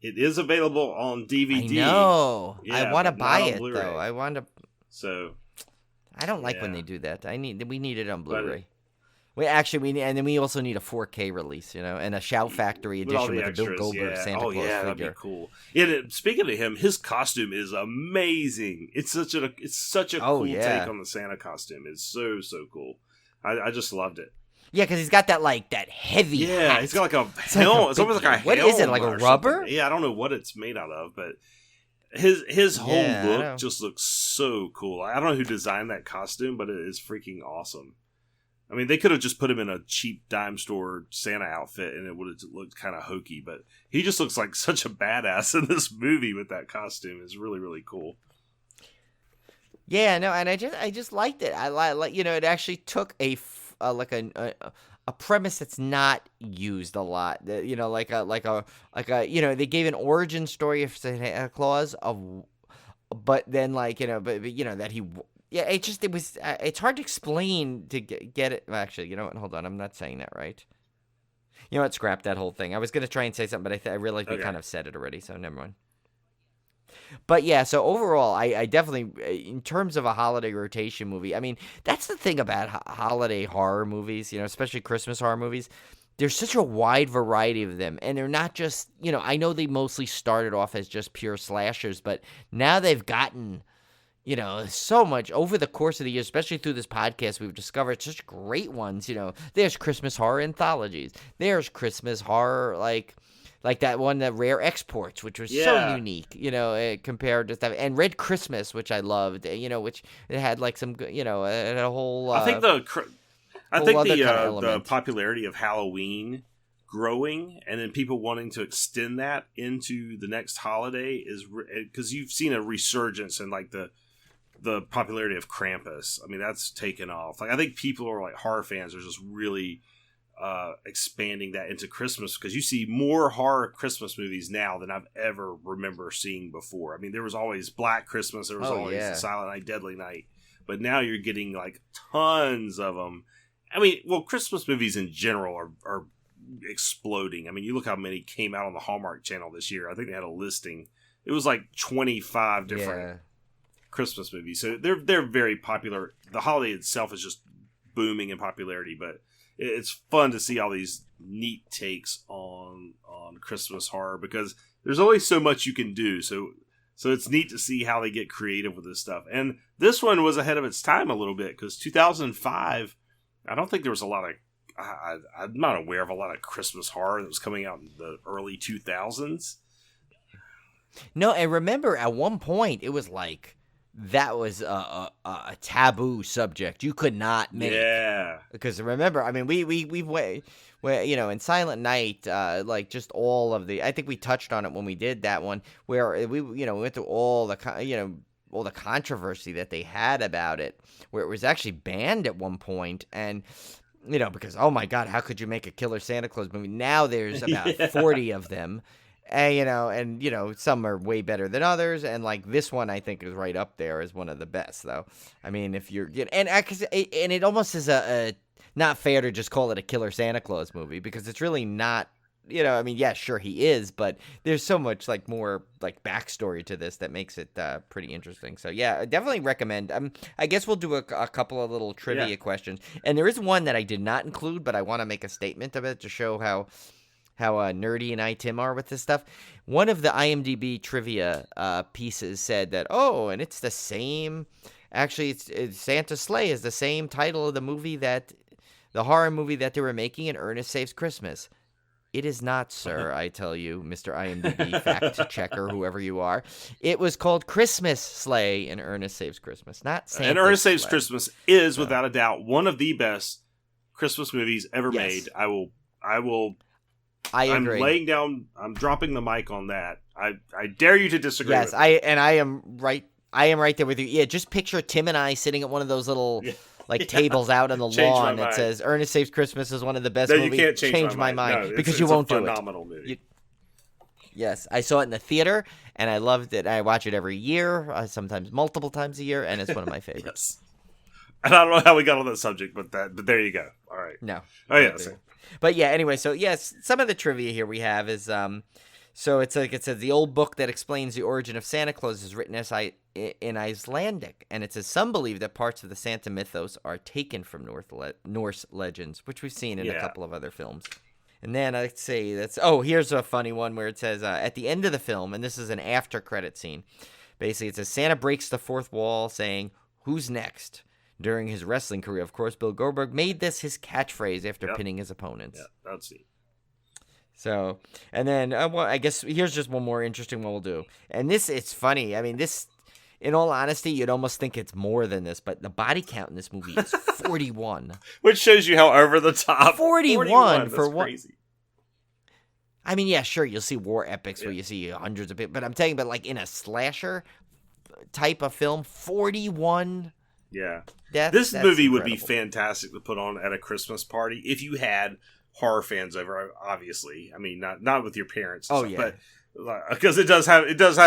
It is available on DVD. I know. Yeah, I want to buy it Blu-ray. though. I want to. So I don't like when Yeah. they do that. We need it on But- Blu-ray. And then we also need a 4K release, and a Shout Factory With all edition the with a Bill extras, Goldberg yeah. Santa Oh, Claus yeah, figure. that'd be cool. Yeah, speaking of him, his costume is amazing. It's such a cool take on the Santa costume. It's so cool. I just loved it. Yeah, because he's got that heavy hat. He's got like a It's helmet. like It's almost like a what helmet. is it, like a or rubber? something. Yeah, I don't know what it's made out of, but his whole Yeah, I know. look just looks so cool. I don't know who designed that costume, but it is freaking awesome. I mean, they could have just put him in a cheap dime store Santa outfit and it would have looked kind of hokey, but he just looks like such a badass in this movie with that costume. It's really, really cool. Yeah, no, and I just liked it. I like it actually took a premise that's not used a lot. They gave an origin story of Santa Claus but then that he. Yeah, it's hard to explain to get it. Well, actually, you know what? Hold on. I'm not saying that right. You know what? Scrap that whole thing. I was going to try and say something, but I realized we kind of said it already, so never mind. But yeah, so overall, I definitely, in terms of a holiday rotation movie, I mean, that's the thing about holiday horror movies, especially Christmas horror movies. There's such a wide variety of them, and they're not just, I know they mostly started off as just pure slashers, but now they've gotten... so much over the course of the year, especially through this podcast, we've discovered such great ones. There's Christmas horror anthologies. There's Christmas horror, like that one, the Rare Exports, which was so unique, compared to stuff. And Red Christmas, which I loved, which it had some, a whole. I think the popularity of Halloween growing and then people wanting to extend that into the next holiday is because you've seen a resurgence in the popularity of Krampus. I mean, that's taken off. I think people are horror fans are just really expanding that into Christmas because you see more horror Christmas movies now than I've ever remember seeing before. I mean, there was always Black Christmas, there was always Silent Night, Deadly Night, but now you're getting tons of them. I mean, well, Christmas movies in general are exploding. I mean, you look how many came out on the Hallmark Channel this year. I think they had a listing. It was 25 different Christmas movies. So they're very popular. The holiday itself is just booming in popularity, but it's fun to see all these neat takes on Christmas horror because there's only so much you can do. So it's neat to see how they get creative with this stuff. And this one was ahead of its time a little bit because 2005, I don't think there was a lot of I'm not aware of a lot of Christmas horror that was coming out in the early 2000s. No, and remember at one point it was that was a taboo subject. You could not make. Yeah. Because remember, I mean, we in Silent Night, just all of the. I think we touched on it when we did that one, where we went through all the all the controversy that they had about it, where it was actually banned at one point, and. Because, oh my God, how could you make a killer Santa Claus movie? Now there's about 40 of them. And some are way better than others. And this one, I think, is right up there as one of the best, though. I mean, if you're, and it almost is a not fair to just call it a killer Santa Claus movie because it's really not. I mean, yeah, sure he is, but there's so much more backstory to this that makes it pretty interesting. So yeah, I definitely recommend. I guess we'll do a couple of little trivia questions, and there is one that I did not include, but I want to make a statement of it to show how nerdy and Tim are with this stuff. One of the IMDb trivia pieces said that and it's the same. Actually, it's Santa's Sleigh is the same title of the movie the horror movie that they were making in Ernest Saves Christmas. It is not, sir, I tell you, Mr. IMDb fact checker, whoever you are. It was called Christmas Sleigh in Ernest Saves Christmas, not Santa's And Ernest Saves Sleigh. Christmas is, without a doubt, one of the best Christmas movies ever made. I agree. I'm laying down. I'm dropping the mic on that. I dare you to disagree. Yes, with me. I am right. I am right there with you. Yeah, just picture Tim and I sitting at one of those little tables out on the lawn that says Ernest Saves Christmas is one of the best movies. You can't change my mind. No, because you won't do it. It's a phenomenal movie. Yes, I saw it in the theater and I loved it. I watch it every year, sometimes multiple times a year, and it's one of my favorites. Yes. And I don't know how we got on that subject, but there you go. All right. No. Oh yeah. But yeah, anyway, so yes, some of the trivia here we have is So it's like it says the old book that explains the origin of Santa Claus is written in Icelandic, and it says some believe that parts of the Santa mythos are taken from Norse legends, which we've seen in a couple of other films. And then I'd say here's a funny one where it says at the end of the film, and this is an after credit scene. Basically, it says Santa breaks the fourth wall, saying, "Who's next?" During his wrestling career, of course, Bill Goldberg made this his catchphrase after pinning his opponents. Yeah, that's it. So, and then, I guess here's just one more interesting one we'll do. And it's funny. I mean, this, in all honesty, you'd almost think it's more than this, but the body count in this movie is 41. Which shows you how over the top. 41 for that's what? Crazy. I mean, yeah, sure, you'll see war epics where you see hundreds of people, but I'm telling you, like in a slasher type of film, 41. Yeah. That's this movie incredible. would be fantastic to put on at a Christmas party if you had horror fans over, obviously. I mean, not with your parents. Oh, stuff, yeah. But because it does have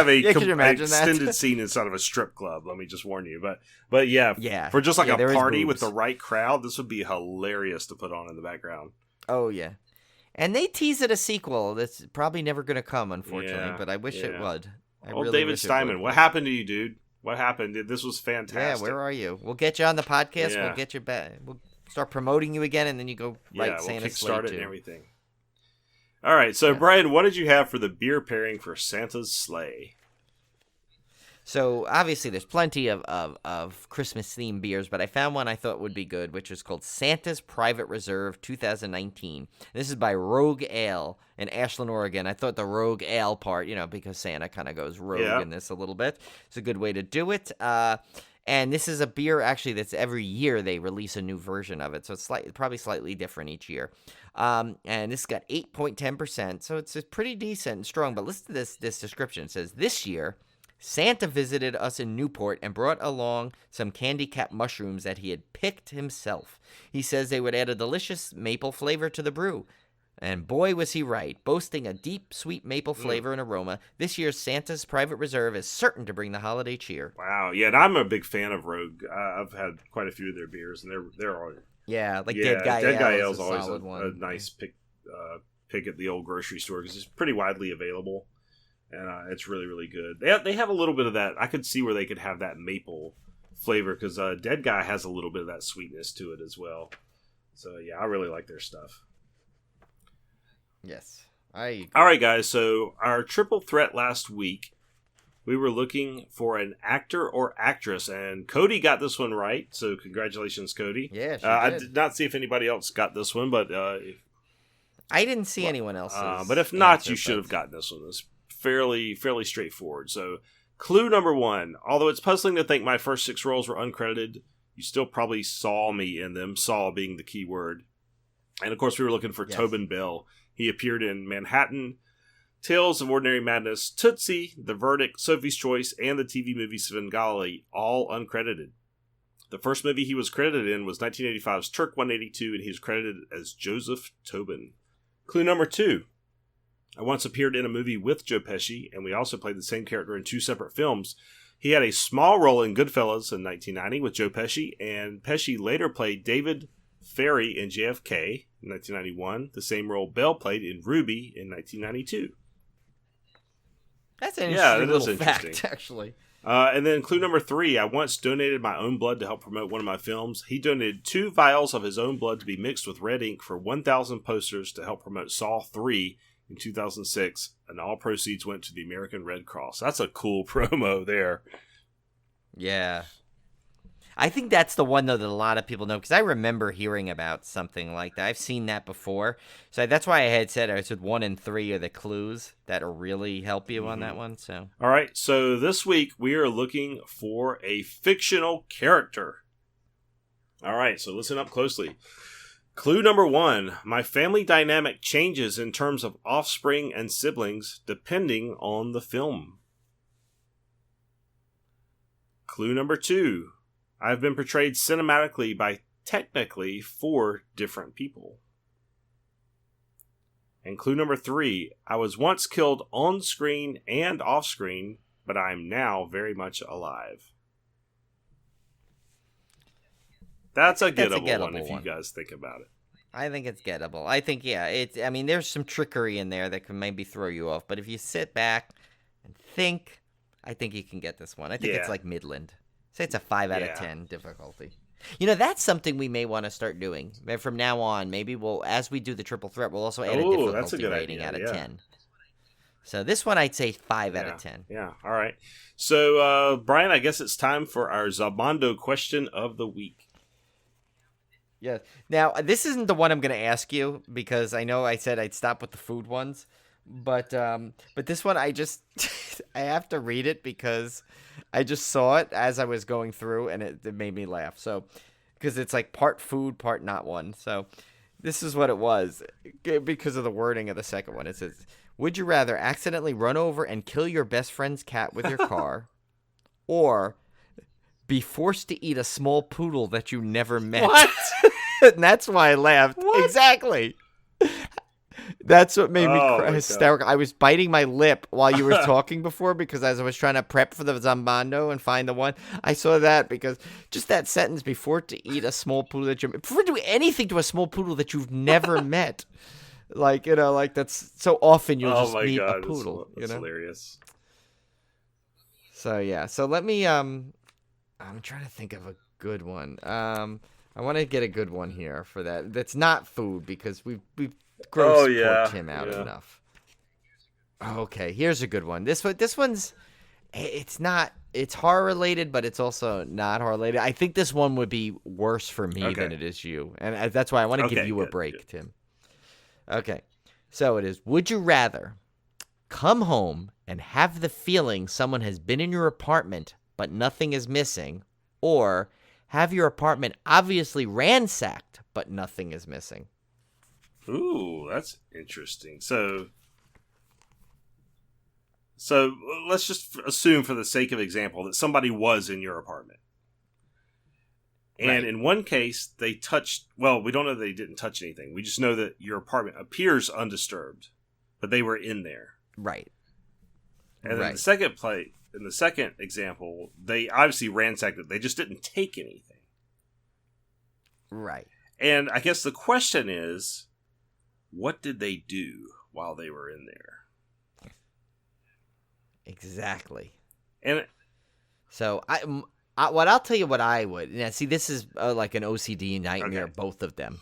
a Can you imagine that? extended scene inside of a strip club. Let me just warn you. But yeah, for just like there a is party boobs. with the right crowd, this would be hilarious to put on in the background. Oh, yeah. And they tease it a sequel that's probably never going to come, unfortunately, Yeah, but I wish it would. I Old really David wish it Steinman, would. what happened to you, dude? What happened? This was fantastic. Yeah, where are you? We'll get you on the podcast. Yeah. We'll get you back. We'll start promoting you again, and then you go write we'll Santa's kickstart Slate it too. and everything. All right, so Brian, what did you have for the beer pairing for Santa's sleigh? So obviously, there's plenty of Christmas-themed beers, but I found one I thought would be good, which is called Santa's Private Reserve 2019. This is by Rogue Ale in Ashland, Oregon. I thought the Rogue Ale part, because Santa kind of goes rogue in this a little bit. It's a good way to do it. And this is a beer, actually, that's every year they release a new version of it. So it's probably slightly different each year. And this got 8.10%, so it's pretty decent and strong. But listen to this description. It says, this year, Santa visited us in Newport and brought along some candy-capped mushrooms that he had picked himself. He says they would add a delicious maple flavor to the brew. And boy, was he right. Boasting a deep, sweet maple flavor and aroma, this year's Santa's Private Reserve is certain to bring the holiday cheer. Wow, yeah, and I'm a big fan of Rogue. I've had quite a few of their beers, and they're all Dead Guy Ale is is a always solid one. a nice pick at the old grocery store because it's pretty widely available, and it's really, really good. They have a little bit of that. I could see where they could have that maple flavor because Dead Guy has a little bit of that sweetness to it as well. So yeah, I really like their stuff. Yes. I agree. All right, guys. So our triple threat last week, we were looking for an actor or actress, and Cody got this one right. So congratulations, Cody. Yeah, she I did. did not see if anybody else got this one, but I didn't see anyone else's. but if not, answer, you should but- have gotten this one. It's fairly straightforward. So clue number 1. Although it's puzzling to think my first 6 roles were uncredited, you still probably saw me in them. Saw being the key word. And of course, we were looking for Tobin Bell. He appeared in Manhattan, Tales of Ordinary Madness, Tootsie, The Verdict, Sophie's Choice, and the TV movie Svengali, all uncredited. The first movie he was credited in was 1985's Turk 182, and he was credited as Joseph Tobin. Clue number 2. I once appeared in a movie with Joe Pesci, and we also played the same character in 2 separate films. He had a small role in Goodfellas in 1990 with Joe Pesci, and Pesci later played David Ferry in JFK in 1991, the same role Bell played in Ruby in 1992. That's an interesting little interesting. fact, actually. And then clue number 3, I once donated my own blood to help promote one of my films. He donated 2 vials of his own blood to be mixed with red ink for 1,000 posters to help promote Saw 3 in 2006, and all proceeds went to the American Red Cross. That's a cool promo there. Yeah. I think that's the one, though, that a lot of people know, because I remember hearing about something like that. I've seen that before. So that's why I said 1 and 3 are the clues that'll really help you on that one. So all right, so this week we are looking for a fictional character. All right, so listen up closely. Clue number 1, my family dynamic changes in terms of offspring and siblings depending on the film. Clue number 2, I've been portrayed cinematically by technically 4 different people. And clue number 3, I was once killed on screen and off screen, but I am now very much alive. That's a gettable one if you guys think about it. I think it's gettable. I think, yeah, I mean, there's some trickery in there that can maybe throw you off. But if you sit back and think, I think you can get this one. I think it's like Midland. Say it's a 5 out of 10 difficulty. You know, that's something we may want to start doing. From now on, maybe as we do the triple threat, we'll also add a difficulty rating out of 10. So this one, I'd say 5 out of 10. Yeah, all right. So, Brian, I guess it's time for our Zabando question of the week. Yeah. Now, this isn't the one I'm going to ask you because I know I said I'd stop with the food ones. But this one, I just I have to read it because I just saw it as I was going through and it made me laugh. So, because it's like part food, part not one. So, this is what it was because of the wording of the second one. It says, would you rather accidentally run over and kill your best friend's cat with your car or be forced to eat a small poodle that you never met? What? And that's why I laughed. What? Exactly. That's what made me hysterical. I was biting my lip while you were talking before because as I was trying to prep for the Zambando and find the one, I saw that because just that sentence, before to eat a small poodle that before to do anything to a small poodle that you've never met. Like, you know, like that's so often you'll just meet a poodle. That's hilarious. So, yeah. So let me, I'm trying to think of a good one. I want to get a good one here for that. That's not food because we've grossed Tim out enough. Okay, here's a good one. This one's it's horror related, but it's also not horror related. I think this one would be worse for me than it is you, and that's why I want to give you a break, Tim. Okay, so it is. Would you rather come home and have the feeling someone has been in your apartment but nothing is missing, or have your apartment obviously ransacked but nothing is missing? Ooh, that's interesting. So let's just assume, for the sake of example, that somebody was in your apartment. And in one case, they touched... Well, we don't know that they didn't touch anything. We just know that your apartment appears undisturbed, but they were in there. Right. And in the second example, they obviously ransacked it. They just didn't take anything. Right. And I guess the question is, what did they do while they were in there? Exactly. And so what I'll tell you what I would. Now, see, this is like an OCD nightmare, both of them.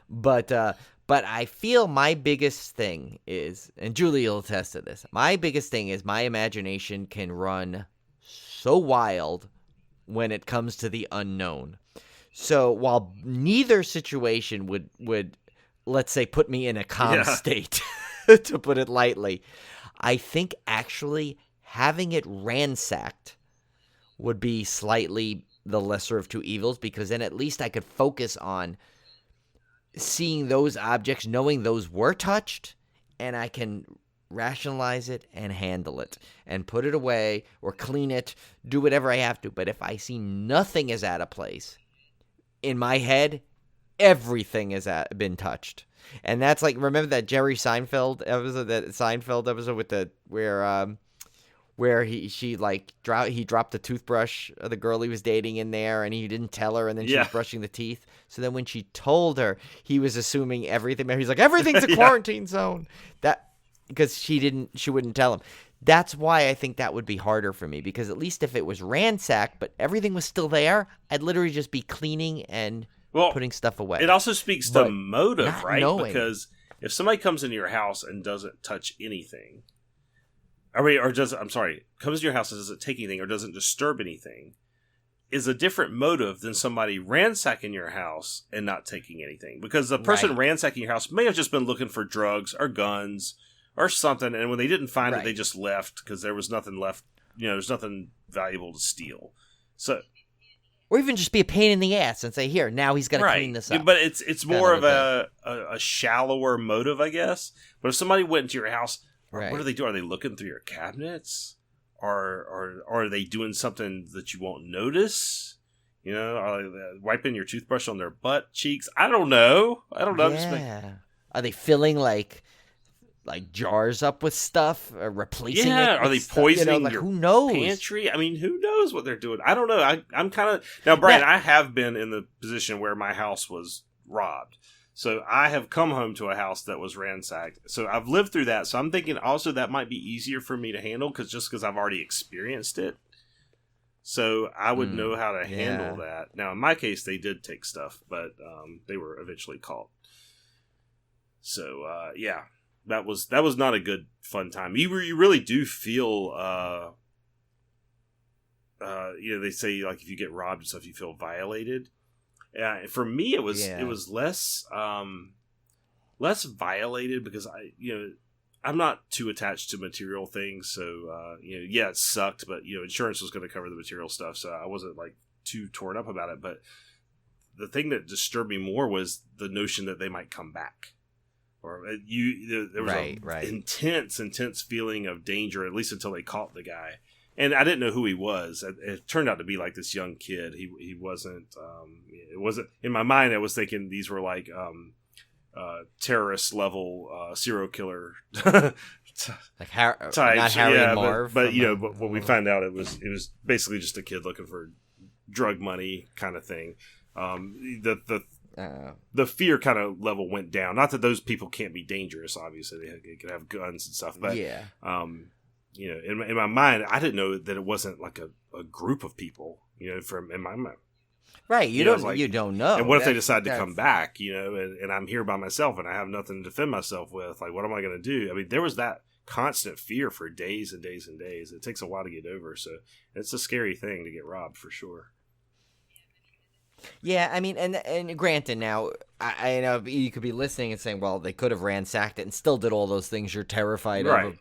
But I feel my biggest thing is, and Julie will attest to this, my biggest thing is my imagination can run so wild when it comes to the unknown. So while neither situation would let's say, put me in a calm state, to put it lightly, I think actually having it ransacked would be slightly the lesser of two evils, because then at least I could focus on seeing those objects, knowing those were touched, and I can rationalize it and handle it and put it away or clean it, do whatever I have to. But if I see nothing is out of place, in my head, everything has been touched. And that's like, remember that Jerry Seinfeld episode with the where he dropped the toothbrush of the girl he was dating in there, and he didn't tell her, and then she was brushing the teeth. So then when she told her, he was assuming everything. He's like, everything's a quarantine zone. That because she wouldn't tell him. That's why I think that would be harder for me, because at least if it was ransacked but everything was still there, I'd literally just be cleaning and putting stuff away. It also speaks to motive, right? Knowing. Because if somebody comes into your house and doesn't touch anything, comes to your house and doesn't take anything or doesn't disturb anything, is a different motive than somebody ransacking your house and not taking anything. Because the person ransacking your house may have just been looking for drugs or guns or something, and when they didn't find it, they just left because there was nothing left. There's nothing valuable to steal. So, or even just be a pain in the ass and say, "Here, now he's going to clean this up." But it's more of a shallower motive, I guess. But if somebody went into your house, what are they doing? Are they looking through your cabinets? Or are they doing something that you won't notice? Are they wiping your toothbrush on their butt cheeks? I don't know. Yeah. Are they filling like jars up with stuff, or replacing it? Are they poisoning your who knows? Pantry? I mean, who knows what they're doing? I don't know. I'm kind of... Now, Brian, I have been in the position where my house was robbed. So I have come home to a house that was ransacked. So I've lived through that. So I'm thinking also that might be easier for me to handle because I've already experienced it. So I would know how to handle that. Now, in my case, they did take stuff, but they were eventually caught. So, that was not a good, fun time. You really do feel, they say, like, if you get robbed and stuff, you feel violated. For me, it was less violated because I'm not too attached to material things, so it sucked, but insurance was going to cover the material stuff, so I wasn't like too torn up about it. But the thing that disturbed me more was the notion that they might come back, or there was intense feeling of danger, at least until they caught the guy. And I didn't know who he was. It turned out to be like this young kid. He wasn't. It wasn't in my mind. I was thinking these were like terrorist level serial killer like types. not Harry and Marv. But when we found out, it was basically just a kid looking for drug money kind of thing. The fear kind of level went down. Not that those people can't be dangerous. Obviously, they could have guns and stuff. But in my mind, I didn't know that it wasn't like a group of people. From in my mind. Right, you don't know. And what if they decide to come back, and I'm here by myself and I have nothing to defend myself with? Like, what am I going to do? I mean, there was that constant fear for days and days and days. It takes a while to get over, so it's a scary thing to get robbed for sure. Yeah, I mean, and granted, now I know you could be listening and saying, well, they could have ransacked it and still did all those things you're terrified of,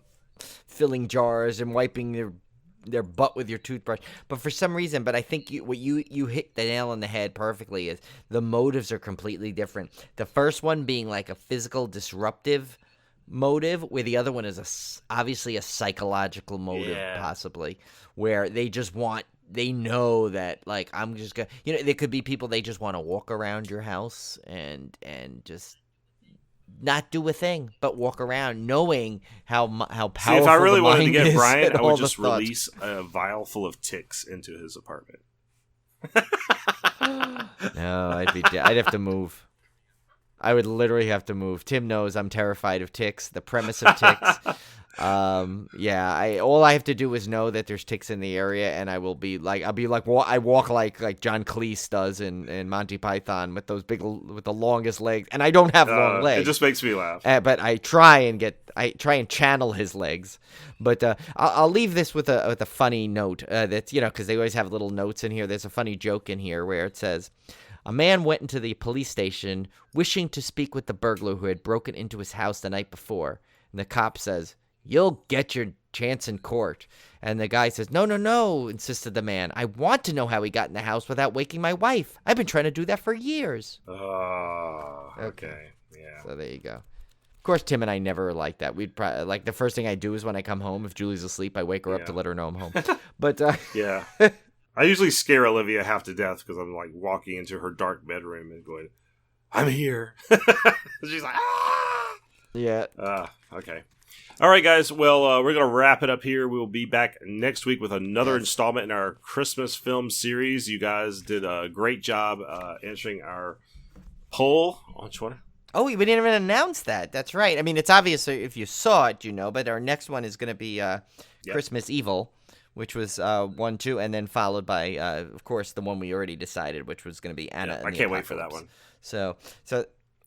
filling jars and wiping their butt with your toothbrush. But for some reason, I think you hit the nail on the head perfectly, is the motives are completely different. The first one being like a physical disruptive motive, where the other one is obviously a psychological motive, possibly, where they know that, like, I'm just gonna, there could be people, they just want to walk around your house and just not do a thing, but walk around knowing how powerful. See, if I really wanted to get is Brian, I would just release a vial full of ticks into his apartment. No, I'd have to move. I would literally have to move. Tim knows I'm terrified of ticks. The premise of ticks. All I have to do is know that there's ticks in the area, and I walk like John Cleese does in Monty Python with the longest legs, and I don't have long legs. It just makes me laugh. But I try and channel his legs. But I'll leave this with a funny note. That's because they always have little notes in here. There's a funny joke in here where it says, a man went into the police station wishing to speak with the burglar who had broken into his house the night before, and the cop says, "You'll get your chance in court." And the guy says, No, insisted the man. "I want to know how he got in the house without waking my wife. I've been trying to do that for years." Oh, okay. Yeah. So there you go. Of course, Tim and I never like that. We'd probably, like, the first thing I do is when I come home, if Julie's asleep, I wake her up to let her know I'm home. But yeah. I usually scare Olivia half to death because I'm like walking into her dark bedroom and going, "I'm here." She's like, "Ah!" Yeah. Okay. All right, guys. Well, we're going to wrap it up here. We'll be back next week with another installment in our Christmas film series. You guys did a great job answering our poll. Which one? Oh, we didn't even announce that. That's right. I mean, it's obvious if you saw it, but our next one is going to be Christmas Evil, which was 1, 2, and then followed by, of course, the one we already decided, which was going to be Anna. I can't wait for that one. So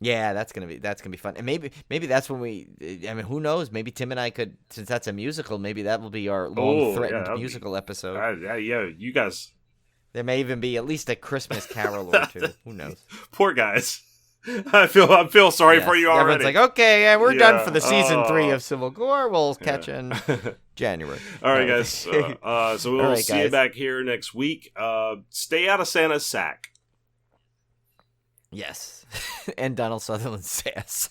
yeah, that's gonna be fun, and maybe that's when who knows? Maybe Tim and I could, since that's a musical, maybe that will be our long-threatened musical episode. You guys. There may even be at least a Christmas Carol or two. Who knows? Poor guys. I feel sorry for you already. Everyone's like, okay, we're done for the season 3 of Civil Gore. We'll catch in January. All right, guys. So we'll see you back here next week. Stay out of Santa's sack. Yes. And Donald Sutherland's sass.